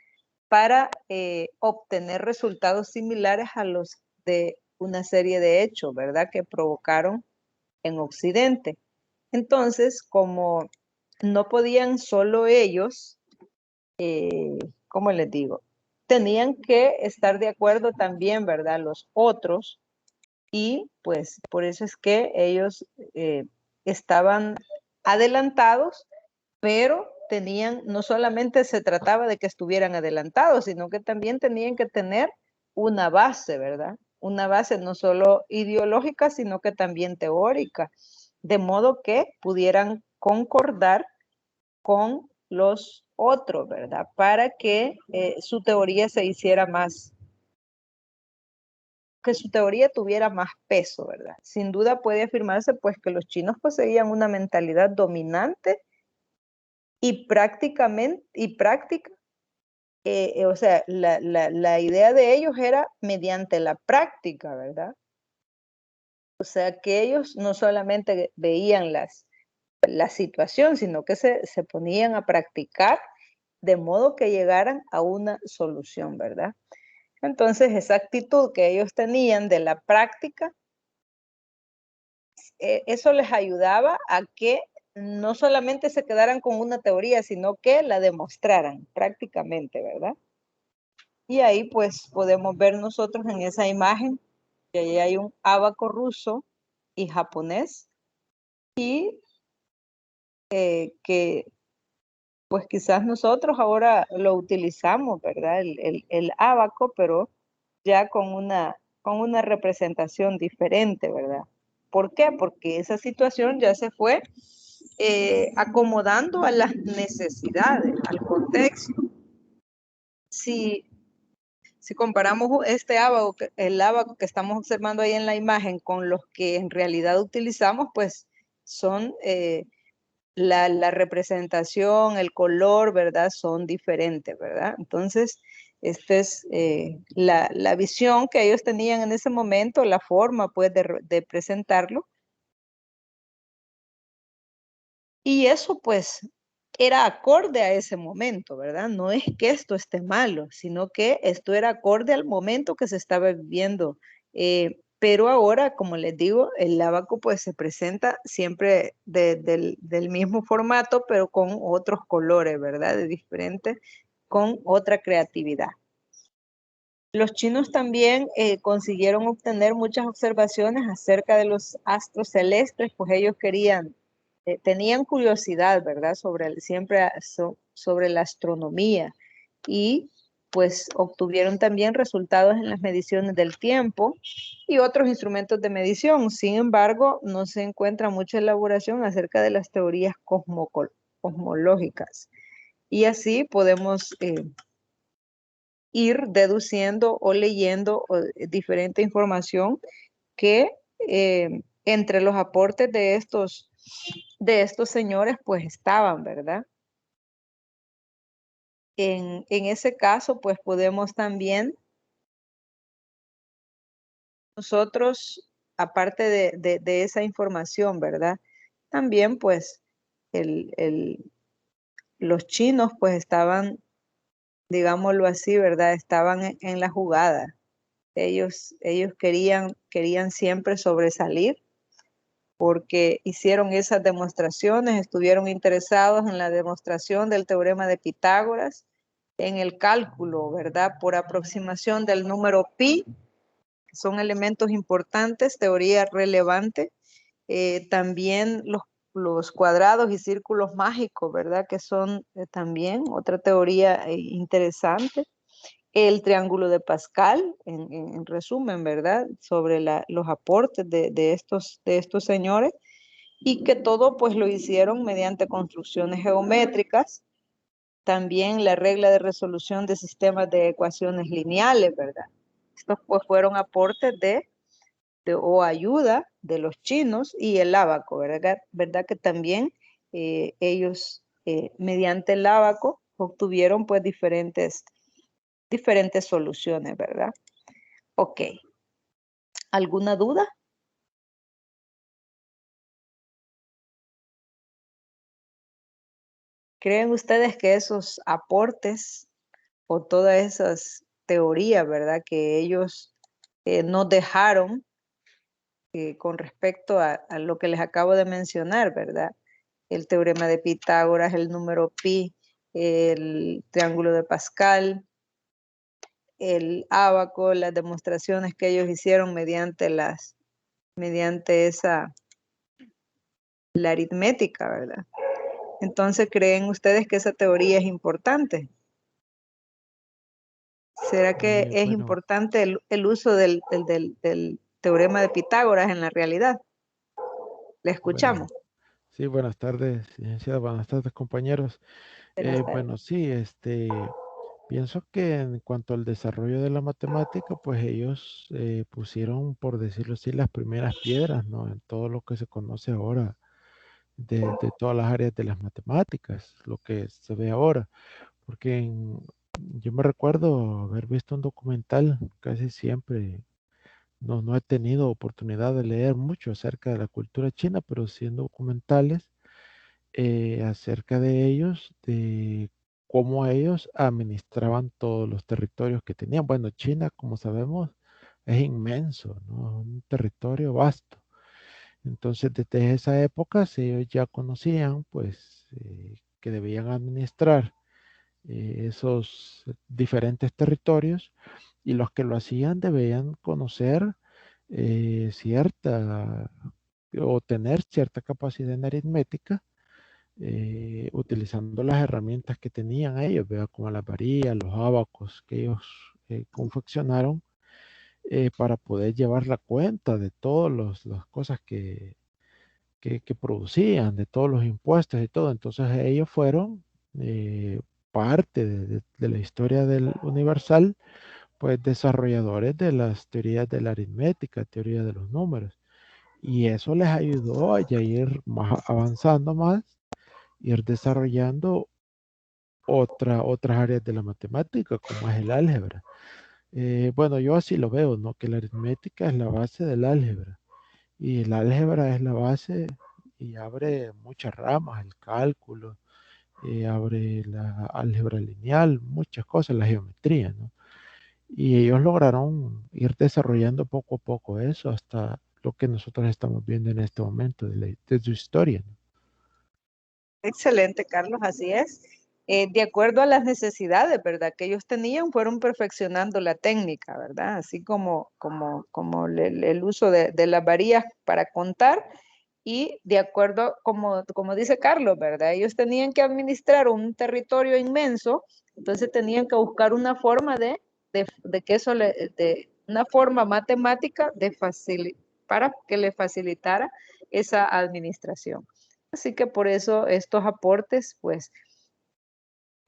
para obtener resultados similares a los de una serie de hechos, ¿verdad? Que provocaron en Occidente. Entonces, como no podían solo ellos, ¿cómo les digo? Tenían que estar de acuerdo también, ¿verdad? Los otros, y pues por eso es que ellos estaban adelantados, pero no solamente se trataba de que estuvieran adelantados, sino que también tenían que tener una base, ¿verdad? Una base no solo ideológica, sino que también teórica, de modo que pudieran concordar con los otros, ¿verdad? Para que su teoría se hiciera más, que su teoría tuviera más peso, ¿verdad? Sin duda puede afirmarse pues que los chinos poseían una mentalidad dominante y práctica, o sea, la idea de ellos era mediante la práctica, ¿verdad? O sea, que ellos no solamente veían la situación, sino que se ponían a practicar de modo que llegaran a una solución, ¿verdad? Entonces, esa actitud que ellos tenían de la práctica, eso les ayudaba a que no solamente se quedaran con una teoría, sino que la demostraran prácticamente, ¿verdad? Y ahí pues podemos ver nosotros en esa imagen que ahí hay un ábaco ruso y japonés y que pues quizás nosotros ahora lo utilizamos, ¿verdad? El ábaco, pero ya con una representación diferente, ¿verdad? ¿Por qué? Porque esa situación ya se fue acomodando a las necesidades, al contexto. Si comparamos el ábaco que estamos observando ahí en la imagen con los que en realidad utilizamos, pues son la representación, el color, ¿verdad? Son diferentes, ¿verdad? Entonces, esta es la visión que ellos tenían en ese momento, la forma, pues, de presentarlo. Y eso, pues, era acorde a ese momento, ¿verdad? No es que esto esté malo, sino que esto era acorde al momento que se estaba viviendo. Pero ahora, como les digo, el ábaco pues se presenta siempre del mismo formato, pero con otros colores, ¿verdad? De diferente, con otra creatividad. Los chinos también consiguieron obtener muchas observaciones acerca de los astros celestes, pues ellos tenían curiosidad, ¿verdad? Sobre la astronomía y pues obtuvieron también resultados en las mediciones del tiempo y otros instrumentos de medición. Sin embargo, no se encuentra mucha elaboración acerca de las teorías cosmológicas. Y así podemos ir deduciendo o leyendo diferente información que entre los aportes de estos señores pues estaban, ¿verdad? En ese caso pues podemos también nosotros, aparte de esa información, ¿verdad? También pues los chinos pues estaban, digámoslo así, ¿verdad? Estaban en la jugada. Ellos querían siempre sobresalir porque hicieron esas demostraciones, estuvieron interesados en la demostración del teorema de Pitágoras, en el cálculo, ¿verdad? Por aproximación del número pi, que son elementos importantes, teoría relevante. También los cuadrados y círculos mágicos, ¿verdad? Que son también otra teoría interesante. El triángulo de Pascal, en resumen, ¿verdad? Sobre los aportes de estos señores, y que todo pues lo hicieron mediante construcciones geométricas. También la regla de resolución de sistemas de ecuaciones lineales, ¿verdad? Estos pues fueron aportes o ayuda de los chinos y el ábaco, ¿verdad? Que también ellos mediante el ábaco obtuvieron pues diferentes soluciones, ¿verdad? Ok. ¿Alguna duda? ¿Creen ustedes que esos aportes o todas esas teorías, ¿verdad? Que ellos nos dejaron con respecto a lo que les acabo de mencionar, ¿verdad? El teorema de Pitágoras, el número pi, el triángulo de Pascal, el ábaco, las demostraciones que ellos hicieron mediante la aritmética, ¿verdad? Entonces, ¿creen ustedes que esa teoría es importante? ¿Será que es Bueno, importante el uso del teorema de Pitágoras en la realidad? ¿Le escuchamos? bueno, sí, buenas tardes, licenciada, buenas tardes, compañeros. Buenas tardes. Bueno, sí, pienso que en cuanto al desarrollo de la matemática, pues ellos pusieron, por decirlo así, las primeras piedras, ¿no? En todo lo que se conoce ahora de todas las áreas de las matemáticas, lo que se ve ahora. Porque yo me recuerdo haber visto un documental casi siempre. No he tenido oportunidad de leer mucho acerca de la cultura china, pero sí en documentales acerca de ellos, de cómo ellos administraban todos los territorios que tenían. Bueno, China, como sabemos, es inmenso, ¿no? Un territorio vasto. Entonces, desde esa época, si ellos ya conocían, pues, que debían administrar esos diferentes territorios y los que lo hacían debían conocer cierta o tener cierta capacidad en aritmética utilizando las herramientas que tenían ellos, ¿verdad? Como las varillas, los ábacos que ellos confeccionaron para poder llevar la cuenta de todas las cosas que producían, de todos los impuestos y todo. Entonces ellos fueron parte de la historia del universal, pues desarrolladores de las teorías de la aritmética, teoría de los números. Y eso les ayudó a ya ir más avanzando más, ir desarrollando otras áreas de la matemática, como es el álgebra. Bueno, yo así lo veo, ¿no? Que la aritmética es la base del álgebra. Y el álgebra es la base y abre muchas ramas, el cálculo, abre la álgebra lineal, muchas cosas, la geometría, ¿no? Y ellos lograron ir desarrollando poco a poco eso hasta lo que nosotros estamos viendo en este momento de su historia, ¿no? Excelente, Carlos, así es. De acuerdo a las necesidades, ¿verdad? Que ellos tenían, fueron perfeccionando la técnica, ¿verdad? Así como el uso de las varillas para contar y de acuerdo, como dice Carlos, ¿verdad? Ellos tenían que administrar un territorio inmenso Entonces tenían que buscar una forma de que eso, de una forma matemática para que le facilitara esa administración. Así que por eso estos aportes, pues,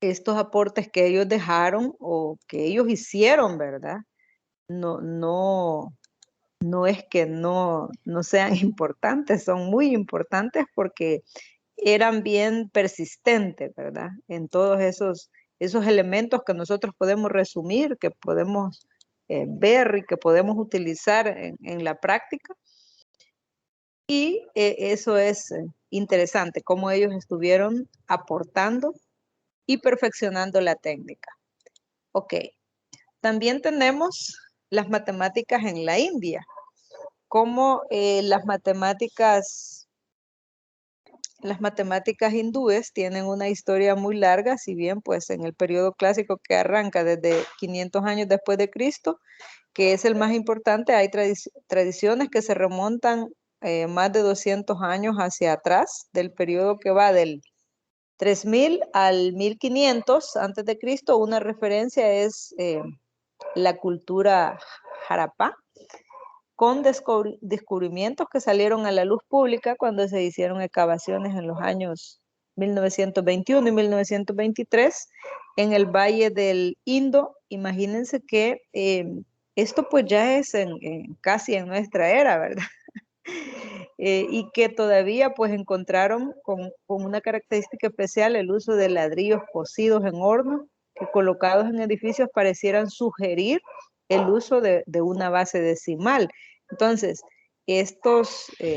estos aportes que ellos dejaron o que ellos hicieron, ¿verdad? No es que no sean importantes, son muy importantes porque eran bien persistentes, ¿verdad? En todos esos elementos que nosotros podemos resumir, que podemos ver y que podemos utilizar en la práctica. Y eso es interesante, cómo ellos estuvieron aportando y perfeccionando la técnica. Ok, también tenemos las matemáticas en la India, como las matemáticas hindúes tienen una historia muy larga, si bien pues en el periodo clásico que arranca desde 500 años después de Cristo, que es el más importante, hay tradiciones que se remontan más de 200 años hacia atrás, del periodo que va del 3000 al 1500 antes de Cristo. Una referencia es la cultura Harappa, con descubrimientos que salieron a la luz pública cuando se hicieron excavaciones en los años 1921 y 1923 en el Valle del Indo. Imagínense que esto pues ya es casi en nuestra era, ¿verdad? Y que todavía pues encontraron con una característica especial el uso de ladrillos cocidos en horno que colocados en edificios parecieran sugerir el uso de una base decimal. Entonces,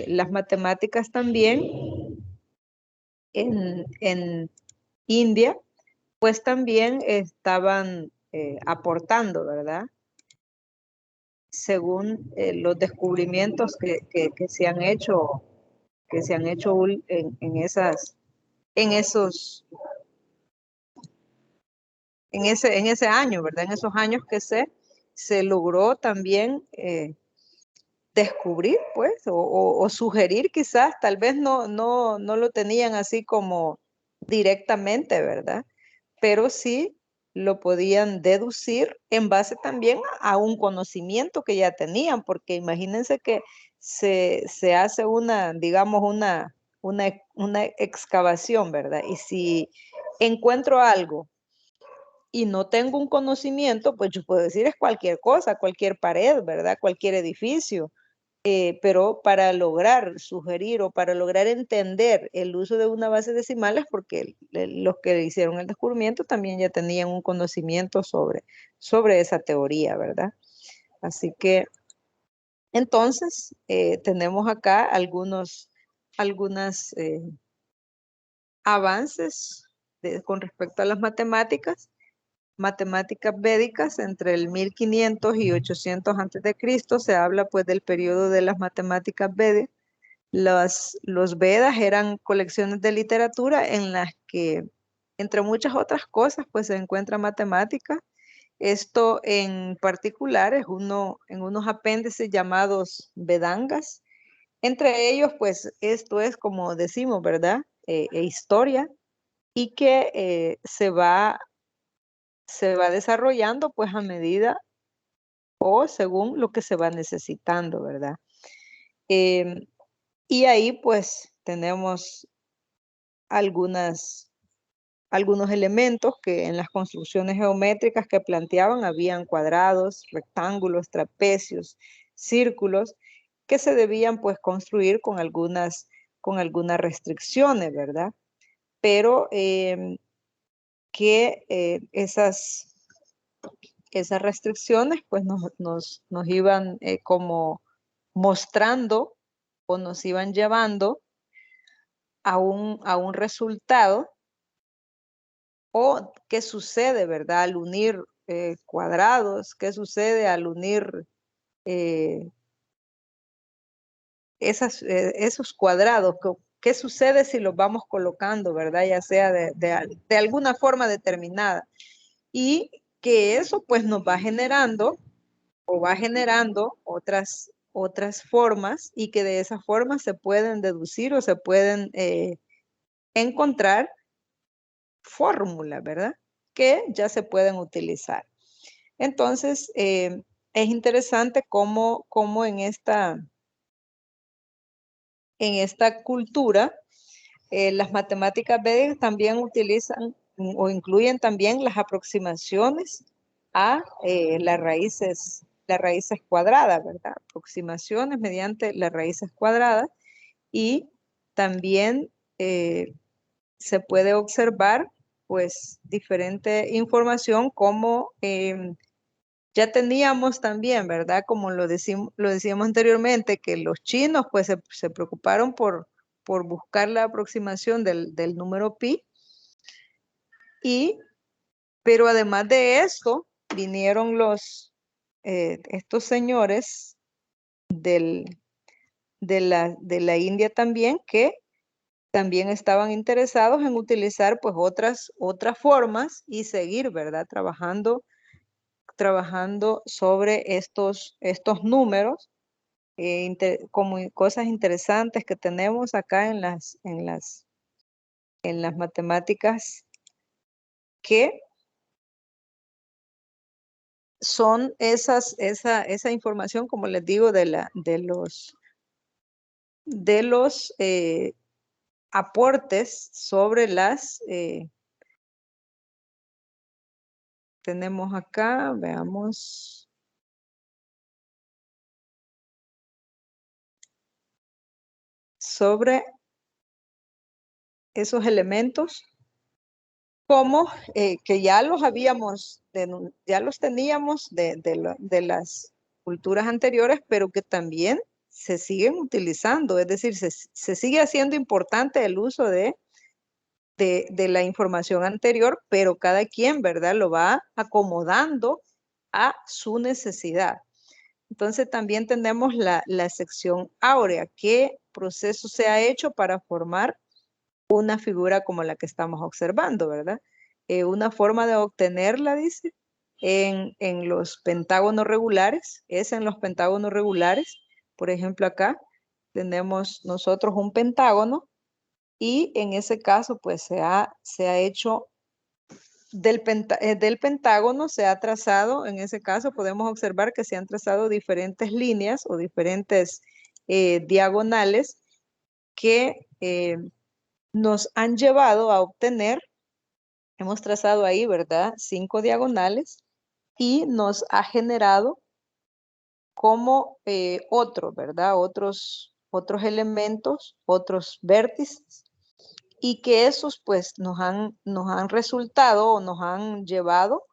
las matemáticas también en India, pues también estaban aportando, ¿verdad? Según los descubrimientos que se han hecho, en ese año, ¿verdad? En esos años que se logró también descubrir, pues, o sugerir quizás, tal vez no lo tenían así como directamente, ¿verdad? Pero sí lo podían deducir en base también a un conocimiento que ya tenían, porque imagínense que se hace digamos, una excavación, ¿verdad? Y si encuentro algo y no tengo un conocimiento, pues yo puedo decir es cualquier cosa, cualquier pared, ¿verdad? Cualquier edificio. Pero para lograr sugerir o para lograr entender el uso de una base decimal es porque los que hicieron el descubrimiento también ya tenían un conocimiento sobre esa teoría, ¿verdad? Así que entonces tenemos acá algunos avances con respecto a las matemáticas védicas entre el 1500 y 800 antes de Cristo. Se habla pues del periodo de las matemáticas védicas. Los Vedas eran colecciones de literatura en las que, entre muchas otras cosas, pues se encuentra matemática. Esto en particular es en unos apéndices llamados Vedangas. Entre ellos, pues esto es como decimos, ¿verdad? Historia, y que se va desarrollando pues a medida o según lo que se va necesitando, ¿verdad? Y ahí pues tenemos algunos elementos que en las construcciones geométricas que planteaban habían cuadrados, rectángulos, trapecios, círculos, que se debían pues construir con algunas restricciones, ¿verdad? Pero que esas restricciones pues nos iban como mostrando o nos iban llevando a un resultado, o qué sucede, ¿verdad? Al unir cuadrados, qué sucede al unir esos cuadrados, qué sucede si los vamos colocando, ¿verdad? Ya sea de alguna forma determinada. Y que eso pues nos va generando otras formas, y que de esas formas se pueden deducir o se pueden encontrar fórmulas, ¿verdad? que ya se pueden utilizar. Entonces, es interesante cómo en esta cultura, las matemáticas védicas también utilizan o incluyen también las aproximaciones a las raíces cuadradas, ¿verdad? Aproximaciones mediante las raíces cuadradas, y también se puede observar pues diferente información como ya teníamos también, ¿verdad? Como lo decíamos anteriormente, que los chinos pues se preocuparon por buscar la aproximación del número pi, pero además de eso vinieron estos señores de la India también, que también estaban interesados en utilizar pues otras formas y seguir, ¿verdad? Trabajando sobre estos números, como cosas interesantes que tenemos acá en las matemáticas, que son esa información, como les digo, de los aportes sobre tenemos acá, veamos. Sobre esos elementos, como que ya los teníamos de las culturas anteriores, pero que también se siguen utilizando, es decir, se sigue haciendo importante el uso de la información anterior, pero cada quien, ¿verdad?, lo va acomodando a su necesidad. Entonces también tenemos la sección áurea. ¿Qué proceso se ha hecho para formar una figura como la que estamos observando, ¿verdad? Una forma de obtenerla, dice, en los pentágonos regulares, es en los pentágonos regulares. Por ejemplo, acá tenemos nosotros un pentágono, y en ese caso pues se ha hecho del pentágono, se ha trazado, en ese caso podemos observar que se han trazado diferentes líneas o diferentes diagonales que nos han llevado a obtener, hemos trazado ahí, ¿verdad?, 5 diagonales, y nos ha generado como ¿verdad?, otros elementos, otros vértices, y que esos pues nos han resultado o nos han llevado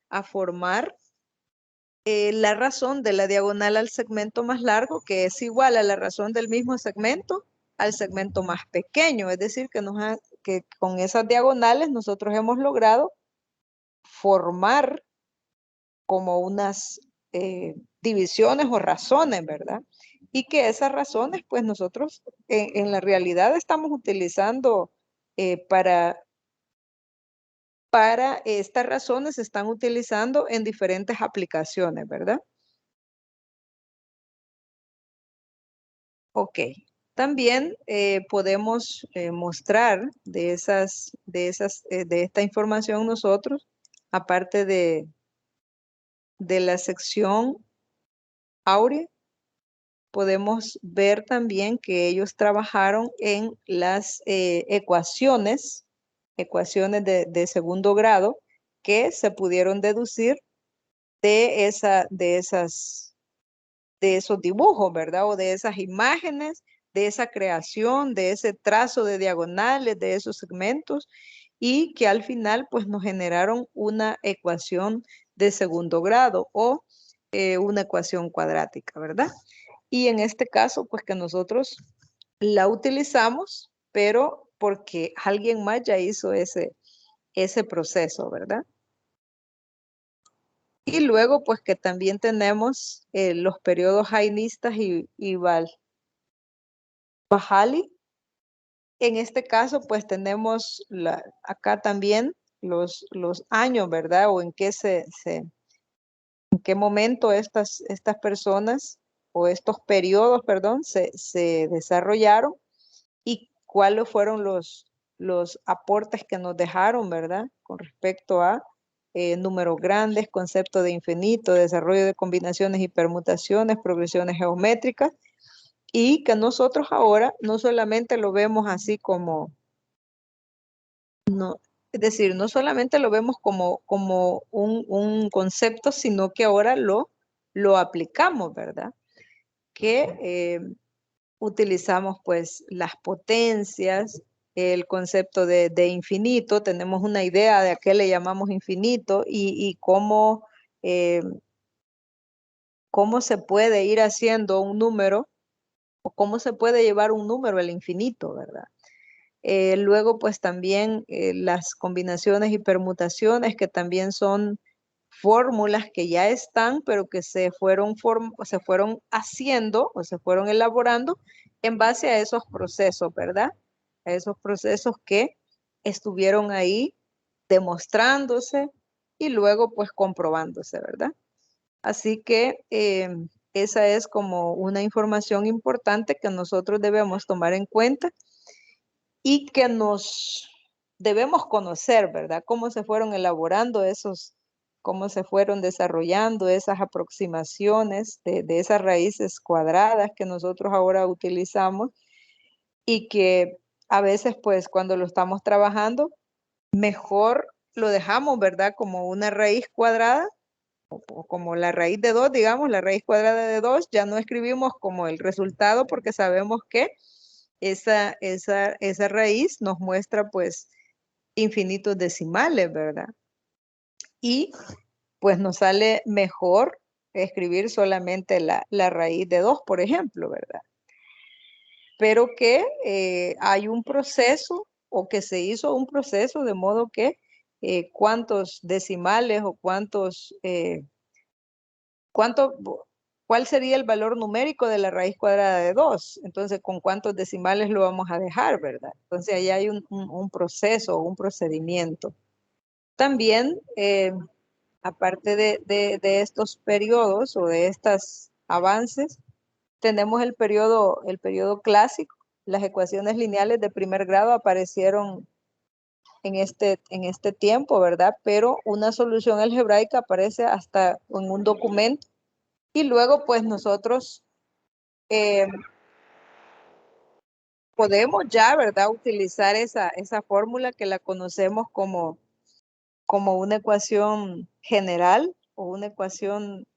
a formar la razón de la diagonal al segmento más largo, que es igual a la razón del mismo segmento al segmento más pequeño. Es decir, que con esas diagonales nosotros hemos logrado formar como unas divisiones o razones, ¿verdad? Y que esas razones, pues nosotros en la realidad estamos utilizando para estas razones se están utilizando en diferentes aplicaciones, ¿verdad? Ok. También podemos mostrar de esta información nosotros, aparte de la sección áurea, podemos ver también que ellos trabajaron en las ecuaciones de segundo grado, que se pudieron deducir de esos dibujos, ¿verdad? O de esas imágenes, de esa creación, de ese trazo de diagonales, de esos segmentos, y que al final pues nos generaron una ecuación de segundo grado o una ecuación cuadrática, ¿verdad? Y en este caso pues que nosotros la utilizamos, pero porque alguien más ya hizo ese proceso, ¿verdad? Y luego, pues que también tenemos los periodos jainistas y Bajali. En este caso, pues tenemos acá también los años, ¿verdad? O en qué momento estas personas o estos periodos, perdón, se desarrollaron, y cuáles fueron los aportes que nos dejaron, ¿verdad? Con respecto a números grandes, concepto de infinito, desarrollo de combinaciones y permutaciones, progresiones geométricas, y que nosotros ahora no solamente lo vemos así como, no, es decir, no solamente lo vemos como un concepto, sino que ahora lo aplicamos, ¿verdad? Que utilizamos pues las potencias, el concepto de infinito, tenemos una idea de a qué le llamamos infinito y cómo se puede ir haciendo un número o cómo se puede llevar un número al infinito, ¿verdad? Luego, pues también las combinaciones y permutaciones, que también son fórmulas que ya están, pero que se fueron haciendo o se fueron elaborando en base a esos procesos, ¿verdad? A esos procesos que estuvieron ahí demostrándose y luego pues comprobándose, ¿verdad? Así que esa es como una información importante que nosotros debemos tomar en cuenta y que nos debemos conocer, ¿verdad? Cómo se fueron elaborando cómo se fueron desarrollando esas aproximaciones de esas raíces cuadradas que nosotros ahora utilizamos y que a veces, pues, cuando lo estamos trabajando, mejor lo dejamos, ¿verdad? Como una raíz cuadrada o como la raíz de 2, digamos, la raíz cuadrada de 2, ya no escribimos como el resultado porque sabemos que esa raíz nos muestra pues infinitos decimales, ¿verdad? Y pues nos sale mejor escribir solamente la raíz de 2, por ejemplo, ¿verdad? Pero que hay un proceso o que se hizo un proceso de modo que cuántos decimales o ¿cuál sería el valor numérico de la raíz cuadrada de 2? Entonces, ¿con cuántos decimales lo vamos a dejar, verdad? Entonces, ahí hay un proceso, un procedimiento. También, aparte de estos periodos o de estos avances, tenemos el periodo clásico. Las ecuaciones lineales de primer grado aparecieron en este tiempo, ¿verdad? Pero una solución algebraica aparece hasta en un documento. Y luego, pues nosotros eh, podemos ya, ¿verdad? Utilizar esa fórmula que la conocemos como una ecuación general o una ecuación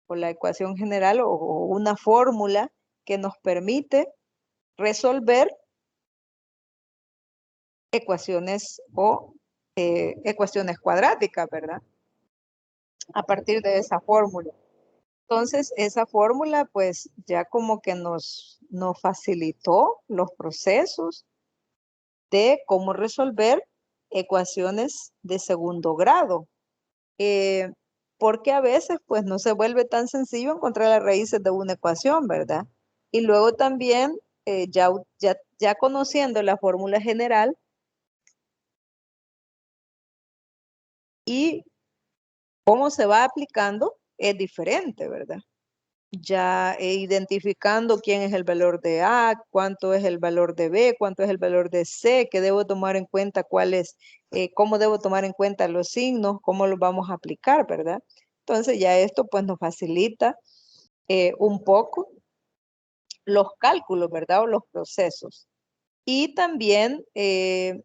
o la ecuación general o una fórmula que nos permite resolver ecuaciones o ecuaciones cuadráticas, ¿verdad? A partir de esa fórmula. Entonces, esa fórmula pues ya como que nos facilitó los procesos de cómo resolver ecuaciones de segundo grado. Porque a veces pues no se vuelve tan sencillo encontrar las raíces de una ecuación, ¿verdad? Y luego también ya conociendo la fórmula general y cómo se va aplicando es diferente, ¿verdad? Ya identificando quién es el valor de A, cuánto es el valor de B, cuánto es el valor de C, qué debo tomar en cuenta, cómo debo tomar en cuenta los signos, cómo los vamos a aplicar, ¿verdad? Entonces ya esto pues nos facilita un poco los cálculos, ¿verdad? O los procesos. Y también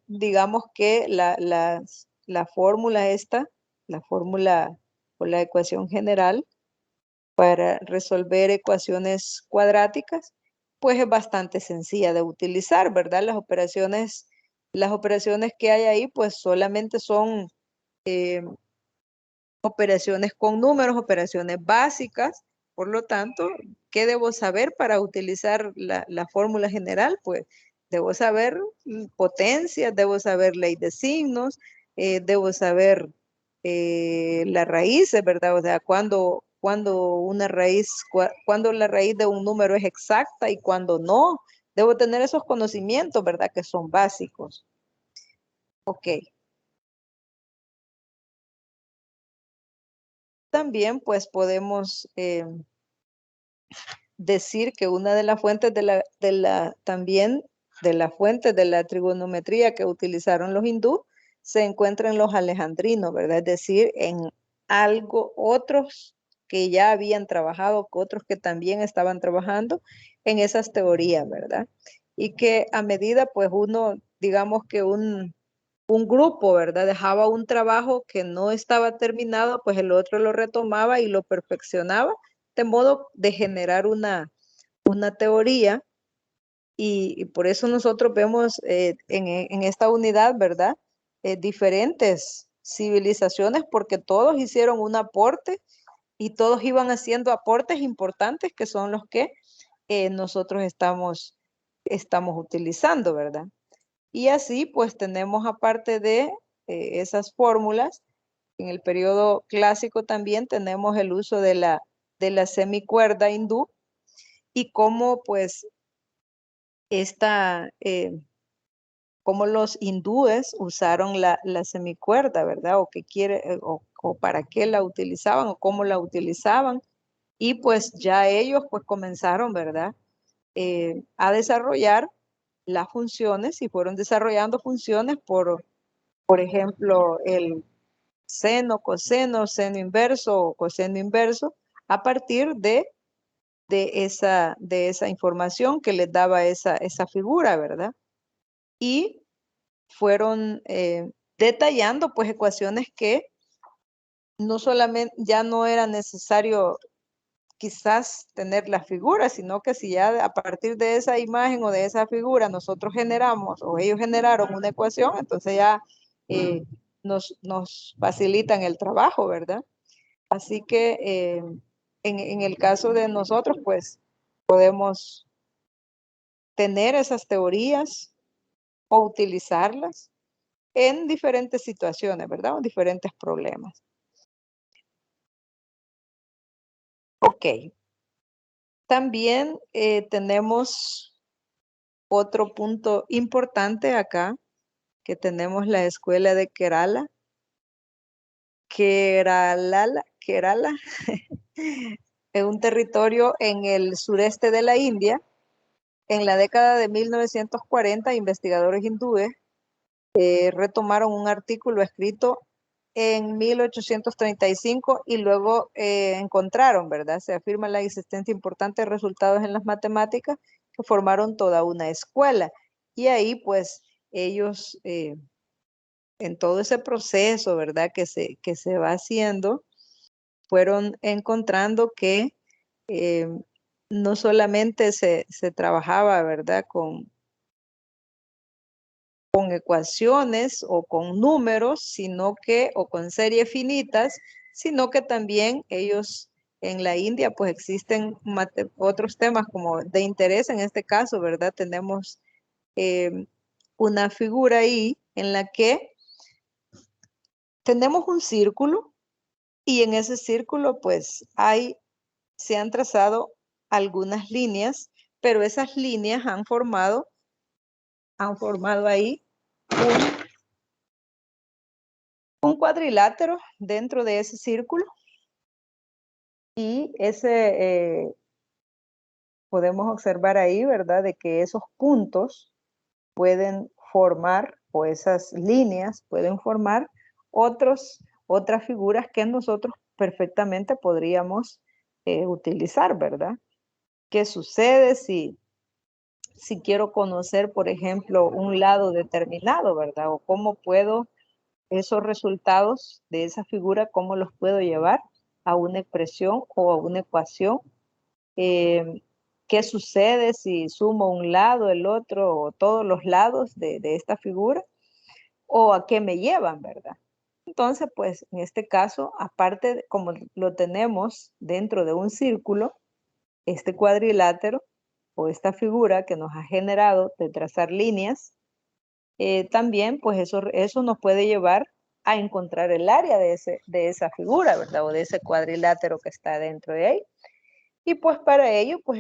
digamos que la fórmula esta, la fórmula o la ecuación general, para resolver ecuaciones cuadráticas, pues es bastante sencilla de utilizar, ¿verdad? Las operaciones que hay ahí, pues solamente son operaciones con números, operaciones básicas. Por lo tanto, ¿qué debo saber para utilizar la fórmula general? Pues debo saber potencias, debo saber ley de signos, debo saber las raíces, ¿verdad? O sea, cuando la raíz de un número es exacta y cuando no. Debo tener esos conocimientos, ¿verdad? Que son básicos. Ok. También, pues, podemos decir que una de las fuentes también de la fuente de la trigonometría que utilizaron los hindú se encuentra en los alejandrinos, ¿verdad? Es decir, en algo, otros que ya habían trabajado, otros que también estaban trabajando en esas teorías, ¿verdad? Y que a medida, pues uno, digamos que un grupo, ¿verdad? Dejaba un trabajo que no estaba terminado, pues el otro lo retomaba y lo perfeccionaba, de modo de generar una teoría. Y por eso nosotros vemos en esta unidad, ¿verdad? Diferentes civilizaciones porque todos hicieron un aporte y todos iban haciendo aportes importantes que son los que nosotros estamos utilizando, ¿verdad? Y así pues tenemos aparte de esas fórmulas, en el periodo clásico también tenemos el uso de la semicuerda hindú y cómo pues cómo los hindúes usaron la semicuerda, ¿verdad? O qué o para qué la utilizaban o cómo la utilizaban. Y pues ya ellos pues comenzaron, ¿verdad? A desarrollar las funciones y fueron desarrollando funciones por ejemplo, el seno, seno inverso o coseno inverso, a partir de esa información que les daba esa figura, ¿verdad? Y fueron detallando pues ecuaciones que no solamente ya no era necesario quizás tener la figura, sino que si ya a partir de esa imagen o de esa figura nosotros generamos o ellos generaron una ecuación, entonces ya nos facilitan el trabajo, ¿verdad? Así que en el caso de nosotros, pues podemos tener esas teorías o utilizarlas en diferentes situaciones, ¿verdad? O diferentes problemas. Ok. También tenemos otro punto importante acá, que tenemos la escuela de Kerala. Kerala es un territorio en el sureste de la India. En la década de 1940, investigadores hindúes retomaron un artículo escrito en 1835 y luego encontraron, ¿verdad? Se afirma la existencia de importantes resultados en las matemáticas que formaron toda una escuela. Y ahí, pues, ellos, en todo ese proceso, ¿verdad? Que se va haciendo, fueron encontrando que eh, no solamente se trabajaba, ¿verdad? Con ecuaciones o con números, o con series finitas, sino que también ellos en la India pues existen otros temas como de interés en este caso, ¿verdad? Tenemos eh, una figura ahí en la que tenemos un círculo y en ese círculo pues se han trazado algunas líneas, pero esas líneas han formado ahí un cuadrilátero dentro de ese círculo y podemos observar ahí, ¿verdad? De que esos puntos pueden formar, o esas líneas pueden formar otras figuras que nosotros perfectamente podríamos utilizar, ¿verdad? ¿Qué sucede si quiero conocer, por ejemplo, un lado determinado, ¿verdad? O cómo puedo esos resultados de esa figura, cómo los puedo llevar a una expresión o a una ecuación. ¿Qué sucede si sumo un lado, el otro o todos los lados de esta figura? ¿O a qué me llevan, verdad? Entonces, pues en este caso, aparte, como lo tenemos dentro de un círculo, este cuadrilátero o esta figura que nos ha generado de trazar líneas, también pues eso nos puede llevar a encontrar el área de esa figura, ¿verdad? O de ese cuadrilátero que está dentro de ahí. Y pues para ello pues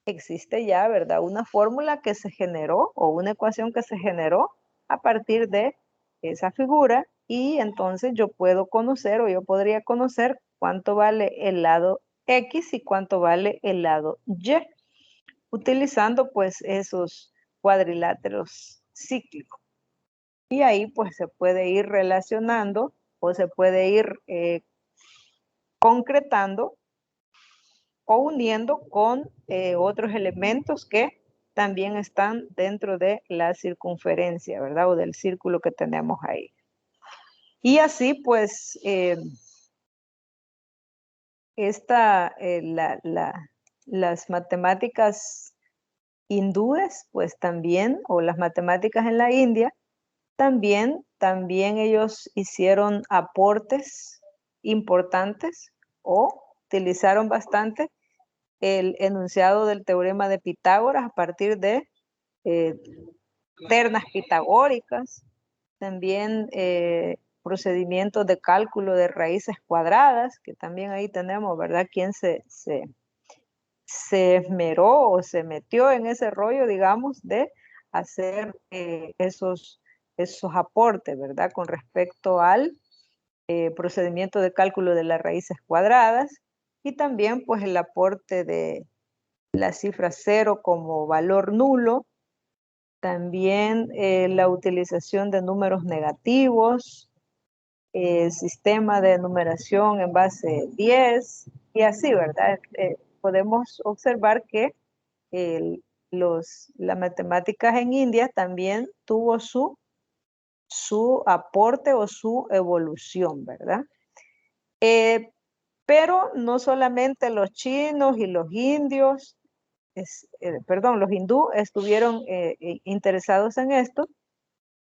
existe ya, ¿verdad? Una fórmula que se generó o una ecuación que se generó a partir de esa figura y entonces yo puedo conocer o yo podría conocer cuánto vale el lado X y cuánto vale el lado Y, utilizando pues esos cuadriláteros cíclicos. Y ahí pues se puede ir relacionando o se puede ir concretando o uniendo con otros elementos que también están dentro de la circunferencia, ¿verdad? O del círculo que tenemos ahí. Y así pues las matemáticas hindúes pues también, o las matemáticas en la India, también ellos hicieron aportes importantes o utilizaron bastante el enunciado del teorema de Pitágoras a partir de ternas pitagóricas, también procedimientos de cálculo de raíces cuadradas, que también ahí tenemos, ¿verdad? Quien se esmeró o se metió en ese rollo, digamos, de hacer esos aportes, ¿verdad? Con respecto al procedimiento de cálculo de las raíces cuadradas y también pues el aporte de la cifra 0 como valor nulo, también la utilización de números negativos, sistema de numeración en base 10 y así, ¿verdad? Podemos observar que las matemáticas en India también tuvo su aporte o su evolución, ¿verdad? Pero no solamente los chinos y los indios, los hindú estuvieron interesados en esto,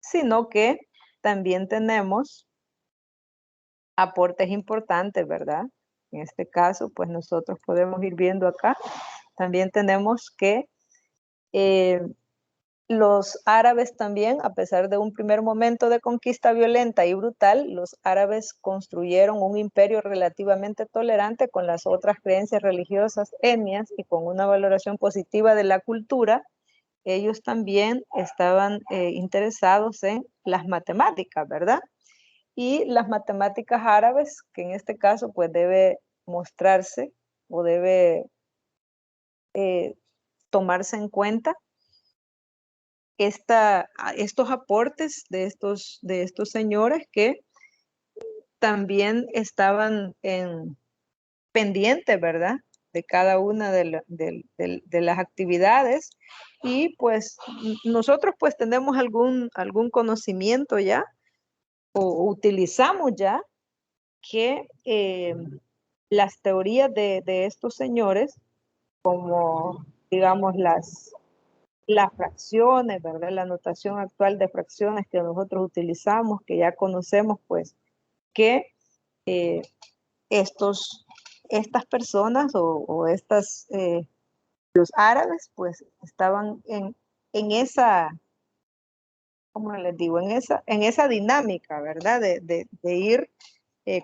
sino que también tenemos aportes importantes, ¿verdad? En este caso, pues nosotros podemos ir viendo acá, también tenemos que los árabes también, a pesar de un primer momento de conquista violenta y brutal, los árabes construyeron un imperio relativamente tolerante con las otras creencias religiosas, etnias y con una valoración positiva de la cultura. Ellos también estaban interesados en las matemáticas, ¿verdad? Y las matemáticas árabes, que en este caso pues debe mostrarse o debe tomarse en cuenta estos aportes de estos señores que también estaban pendientes, ¿verdad? De cada una de las actividades y pues nosotros pues tenemos algún conocimiento ya o utilizamos ya que las teorías de estos señores como digamos las fracciones, ¿verdad? La notación actual de fracciones que nosotros utilizamos, que ya conocemos, pues, que estas personas o los árabes, pues, estaban en esa, ¿cómo les digo? En esa dinámica, ¿verdad? De ir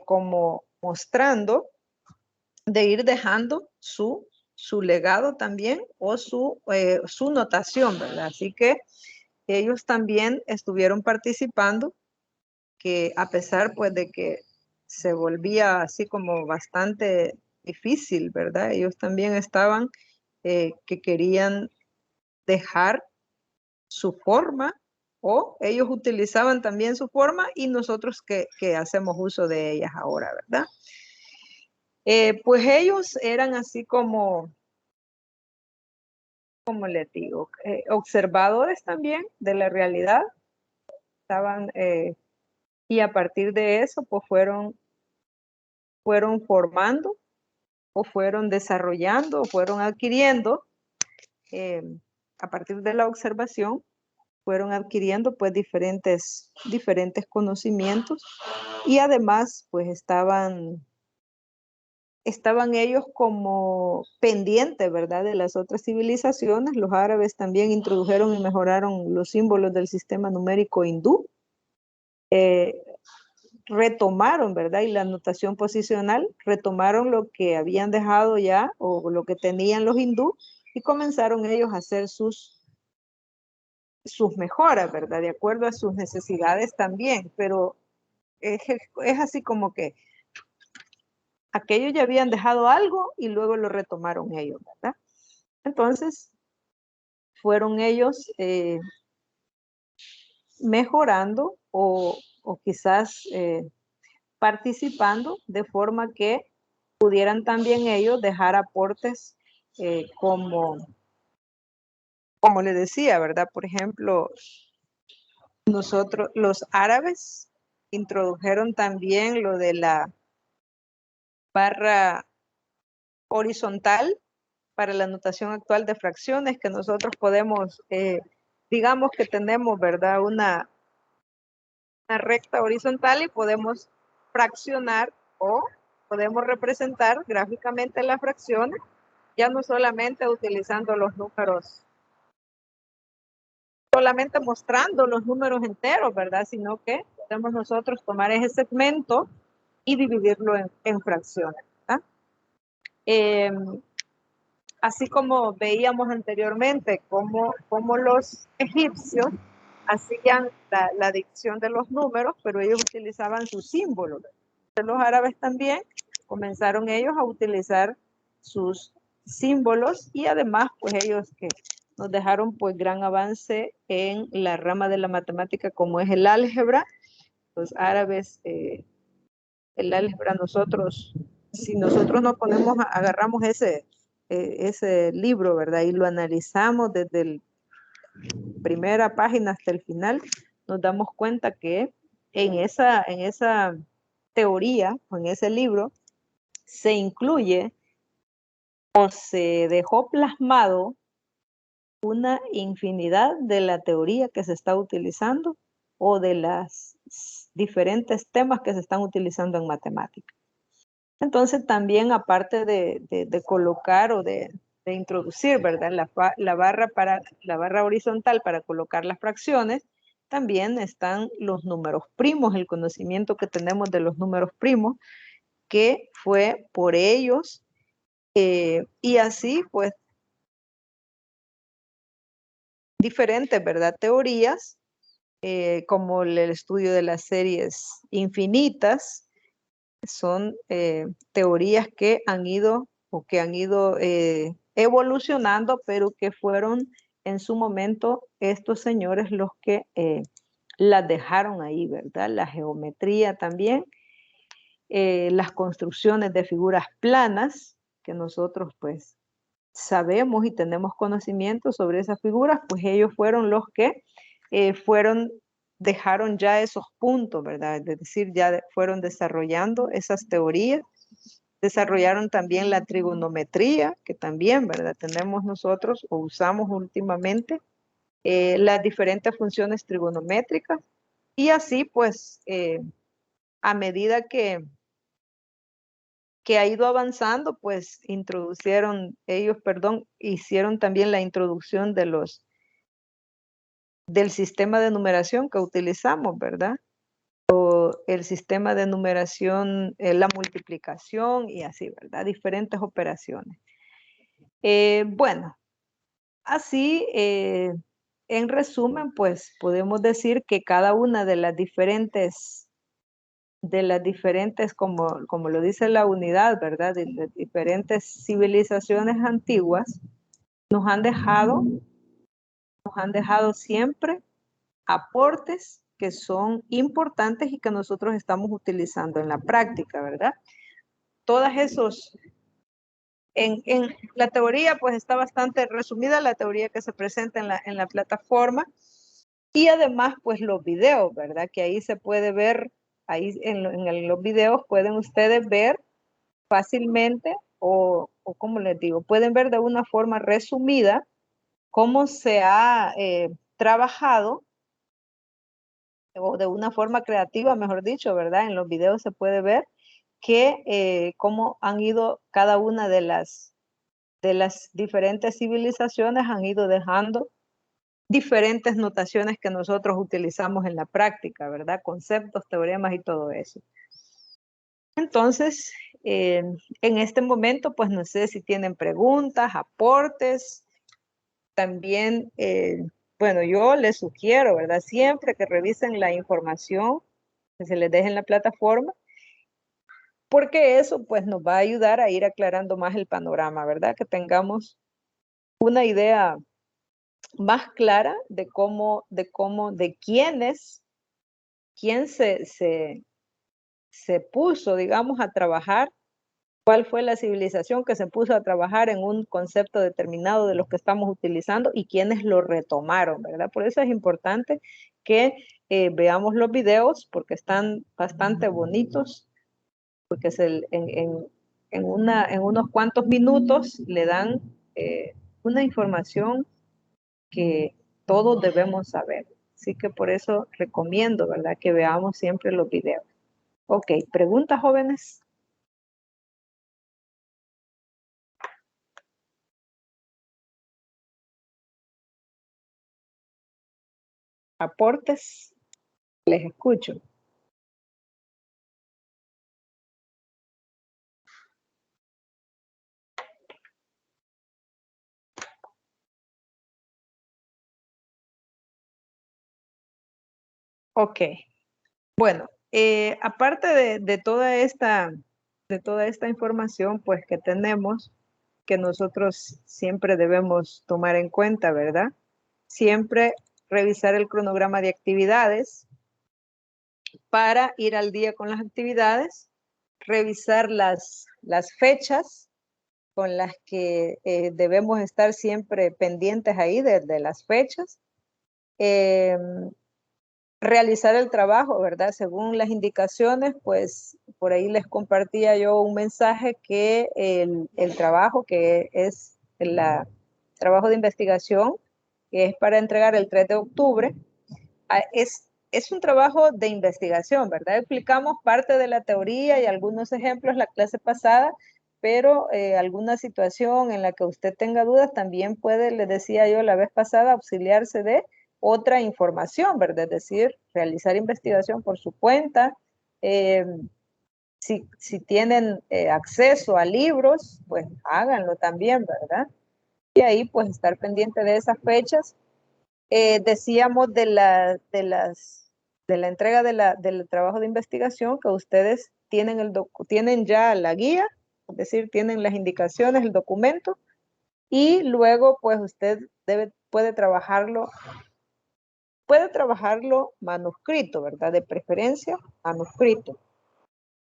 como mostrando, de ir dejando su legado también o su notación, ¿verdad? Así que ellos también estuvieron participando, que a pesar pues de que se volvía así como bastante difícil, ¿verdad? Ellos también estaban que querían dejar su forma o ellos utilizaban también su forma y nosotros que hacemos uso de ellas ahora, ¿verdad? Pues ellos eran así como les digo, observadores también de la realidad, estaban y a partir de eso pues fueron formando o fueron desarrollando o fueron adquiriendo a partir de la observación fueron adquiriendo pues diferentes conocimientos y además pues estaban ellos como pendientes, ¿verdad? De las otras civilizaciones. Los árabes también introdujeron y mejoraron los símbolos del sistema numérico hindú. Retomaron, ¿verdad? Y la notación posicional, retomaron lo que habían dejado ya o lo que tenían los hindú y comenzaron ellos a hacer sus mejoras, ¿verdad? De acuerdo a sus necesidades también, pero es así como que aquellos ya habían dejado algo y luego lo retomaron ellos, ¿verdad? Entonces, fueron ellos mejorando o quizás participando de forma que pudieran también ellos dejar aportes como le decía, ¿verdad? Por ejemplo, nosotros, los árabes, introdujeron también lo de la barra horizontal para la notación actual de fracciones, que nosotros podemos, digamos que tenemos, ¿verdad? Una recta horizontal y podemos fraccionar o podemos representar gráficamente las fracciones, ya no solamente utilizando los números, solamente mostrando los números enteros, ¿verdad? Sino que podemos nosotros tomar ese segmento y dividirlo en fracciones, ¿verdad? Así como veíamos anteriormente, como los egipcios hacían la dicción de los números, pero ellos utilizaban sus símbolos. Los árabes también comenzaron ellos a utilizar sus símbolos y además pues ellos que nos dejaron pues gran avance en la rama de la matemática como es el álgebra. Los árabes, el álgebra nosotros, si nosotros nos ponemos, agarramos ese libro, ¿verdad? Y lo analizamos desde la primera página hasta el final, nos damos cuenta que en esa teoría, o en ese libro, se incluye o se dejó plasmado una infinidad de la teoría que se está utilizando o de las diferentes temas que se están utilizando en matemática. Entonces también aparte de colocar o de introducir, ¿verdad? La barra horizontal para colocar las fracciones, también están los números primos, el conocimiento que tenemos de los números primos, que fue por ellos, y así pues diferentes, ¿verdad? Teorías, como el estudio de las series infinitas, son teorías que han ido evolucionando, pero que fueron en su momento estos señores los que las dejaron ahí, ¿verdad? La geometría también, las construcciones de figuras planas, que nosotros pues sabemos y tenemos conocimiento sobre esas figuras, pues ellos fueron los que dejaron ya esos puntos, ¿verdad? Es decir, ya fueron desarrollando esas teorías, desarrollaron también la trigonometría, que también, ¿verdad? Tenemos nosotros o usamos últimamente las diferentes funciones trigonométricas y así pues a medida que ha ido avanzando, pues hicieron también la introducción del sistema de numeración que utilizamos, ¿verdad? O el sistema de numeración, la multiplicación y así, ¿verdad? Diferentes operaciones. Bueno, así, en resumen, pues podemos decir que cada una de las diferentes, como lo dice la unidad, ¿verdad? De las diferentes civilizaciones antiguas, nos han dejado siempre aportes que son importantes y que nosotros estamos utilizando en la práctica, ¿verdad? Todas esos, en la teoría, pues está bastante resumida la teoría que se presenta en la plataforma y además, pues los videos, ¿verdad? Que ahí se puede ver, ahí en los videos pueden ustedes ver fácilmente o como les digo, pueden ver de una forma resumida cómo se ha trabajado o de una forma creativa, mejor dicho, ¿verdad? En los videos se puede ver que cómo han ido cada una de las diferentes civilizaciones han ido dejando diferentes notaciones que nosotros utilizamos en la práctica, ¿verdad? Conceptos, teoremas y todo eso. Entonces, en este momento, pues no sé si tienen preguntas, aportes. También, bueno, yo les sugiero, ¿verdad? Siempre que revisen la información que se les deje en la plataforma, porque eso pues nos va a ayudar a ir aclarando más el panorama, ¿verdad? Que tengamos una idea más clara de quién se puso, digamos, a trabajar, cuál fue la civilización que se puso a trabajar en un concepto determinado de los que estamos utilizando y quiénes lo retomaron, ¿verdad? Por eso es importante que veamos los videos porque están bastante bonitos, porque en unos cuantos minutos le dan una información que todos debemos saber. Así que por eso recomiendo, ¿verdad? Que veamos siempre los videos. Ok, preguntas, jóvenes. Aportes, les escucho. Ok, bueno, aparte de toda esta información, pues que tenemos, que nosotros siempre debemos tomar en cuenta, ¿verdad? Siempre revisar el cronograma de actividades para ir al día con las actividades, revisar las fechas con las que debemos estar siempre pendientes ahí de las fechas. Realizar el trabajo, ¿verdad? Según las indicaciones, pues por ahí les compartía yo un mensaje que el trabajo que es el trabajo de investigación, que es para entregar el 3 de octubre, es un trabajo de investigación, ¿verdad? Explicamos parte de la teoría y algunos ejemplos la clase pasada, pero alguna situación en la que usted tenga dudas también puede, le decía yo la vez pasada, auxiliarse de otra información, ¿verdad? Es decir, realizar investigación por su cuenta. Si tienen acceso a libros, pues háganlo también, ¿verdad? Y ahí pues estar pendiente de esas fechas. Decíamos de la entrega del trabajo de investigación que ustedes tienen ya la guía, es decir, tienen las indicaciones, el documento, y luego pues usted puede trabajarlo manuscrito, ¿verdad? De preferencia manuscrito,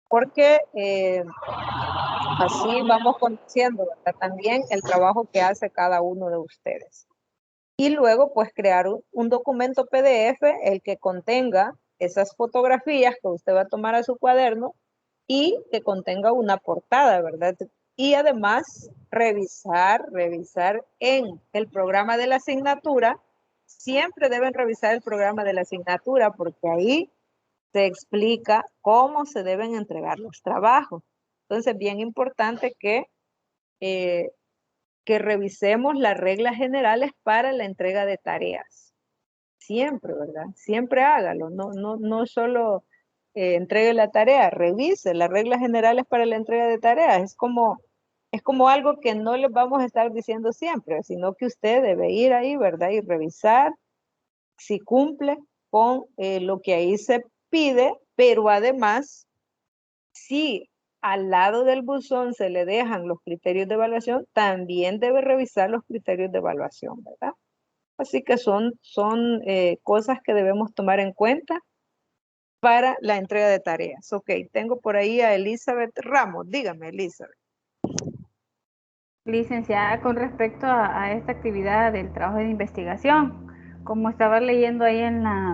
porque así vamos conociendo, ¿verdad? También el trabajo que hace cada uno de ustedes. Y luego, pues, crear un documento PDF, el que contenga esas fotografías que usted va a tomar a su cuaderno y que contenga una portada, ¿verdad? Y además, revisar en el programa de la asignatura. Siempre deben revisar el programa de la asignatura porque ahí se explica cómo se deben entregar los trabajos. Entonces, bien importante que revisemos las reglas generales para la entrega de tareas. Siempre, ¿verdad? Siempre hágalo, no solo entregue la tarea, revise las reglas generales para la entrega de tareas. Es como algo que no les vamos a estar diciendo siempre, sino que usted debe ir ahí, ¿verdad? Y revisar si cumple con lo que ahí se pide, pero además, si al lado del buzón se le dejan los criterios de evaluación, también debe revisar los criterios de evaluación, ¿verdad? Así que son cosas que debemos tomar en cuenta para la entrega de tareas. Ok, tengo por ahí a Elizabeth Ramos. Dígame, Elizabeth. Licenciada, con respecto a esta actividad del trabajo de investigación, como estaba leyendo ahí en la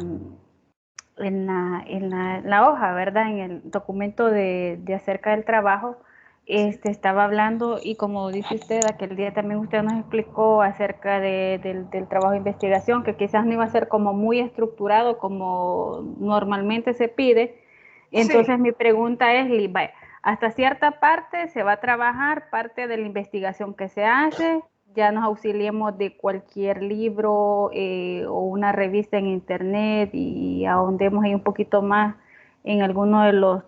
hoja, ¿verdad? En el documento de acerca del trabajo, estaba hablando y como dice usted, aquel día también usted nos explicó acerca del trabajo de investigación, que quizás no iba a ser como muy estructurado como normalmente se pide. Entonces sí. Mi pregunta es, vaya, hasta cierta parte se va a trabajar parte de la investigación que se hace, ya nos auxiliemos de cualquier libro o una revista en internet y ahondemos ahí un poquito más en alguno de los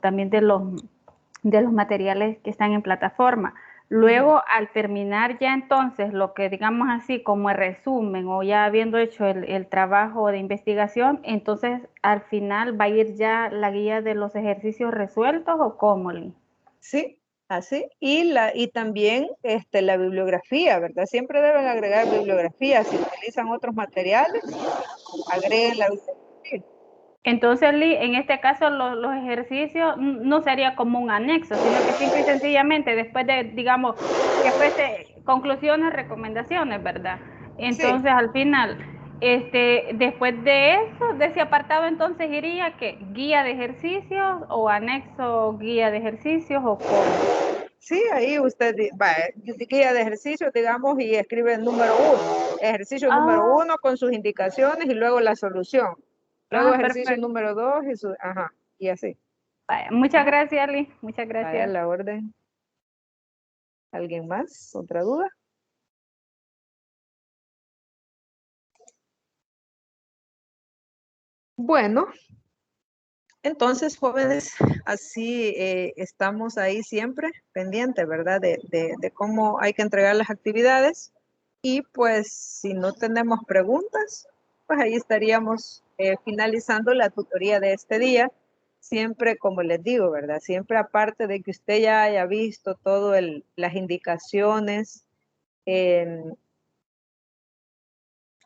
materiales que están en plataforma. Luego, al terminar ya entonces lo que digamos así como el resumen o ya habiendo hecho el trabajo de investigación, entonces al final va a ir ya la guía de los ejercicios resueltos o cómo, Lee? Sí, Así, y también la bibliografía, ¿verdad? Siempre deben agregar bibliografía. Si utilizan otros materiales, agreguen la bibliografía. Entonces, Lee, en este caso los ejercicios no sería como un anexo, sino que simple y sencillamente después de, digamos, que fuese conclusiones, recomendaciones, ¿verdad? Entonces, Sí. al final, después de eso, de ese apartado, entonces iría que guía de ejercicios o anexo guía de ejercicios o cómo. Sí, ahí usted va, guía de ejercicio, digamos, y escribe el número 1. Ejercicio número 1 con sus indicaciones y luego la solución. Luego ejercicio Perfecto. número 2 y así. Vaya, muchas gracias, Lee. Muchas Vaya, gracias. la orden. ¿Alguien más? ¿Otra duda? Bueno, entonces, jóvenes, así estamos ahí siempre pendientes, ¿verdad? De cómo hay que entregar las actividades. Y pues, si no tenemos preguntas, pues ahí estaríamos finalizando la tutoría de este día. Siempre, como les digo, ¿verdad? Siempre aparte de que usted ya haya visto todas las indicaciones,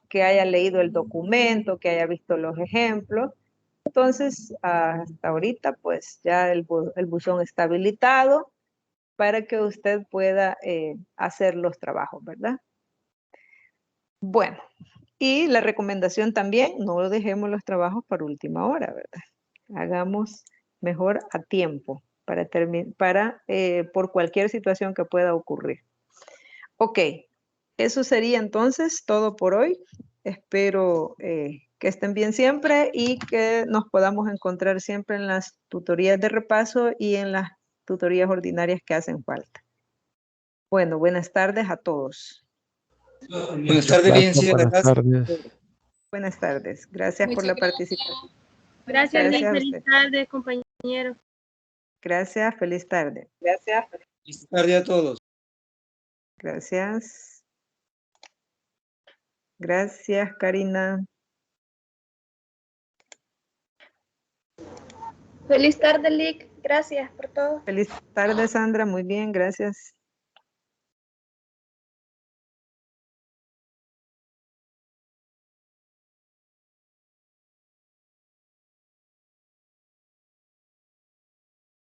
que haya leído el documento, que haya visto los ejemplos. Entonces, hasta ahorita, pues ya el buzón está habilitado para que usted pueda hacer los trabajos, ¿verdad? Bueno, y la recomendación también, no dejemos los trabajos para última hora, ¿verdad? Hagamos mejor a tiempo por cualquier situación que pueda ocurrir. Ok, eso sería entonces todo por hoy. Espero que estén bien siempre y que nos podamos encontrar siempre en las tutorías de repaso y en las tutorías ordinarias que hacen falta. Bueno, buenas tardes a todos. Buenas tardes, Gracias, licenciada. buenas tardes. Buenas tardes. Gracias por la participación. Gracias, Lee. Gracias a Feliz usted. tarde, compañero. Gracias, feliz tarde. Feliz tarde a todos. Gracias. Gracias, Karina. Feliz tarde, Lick. Gracias por todo. Feliz tarde, Sandra. Muy bien, gracias.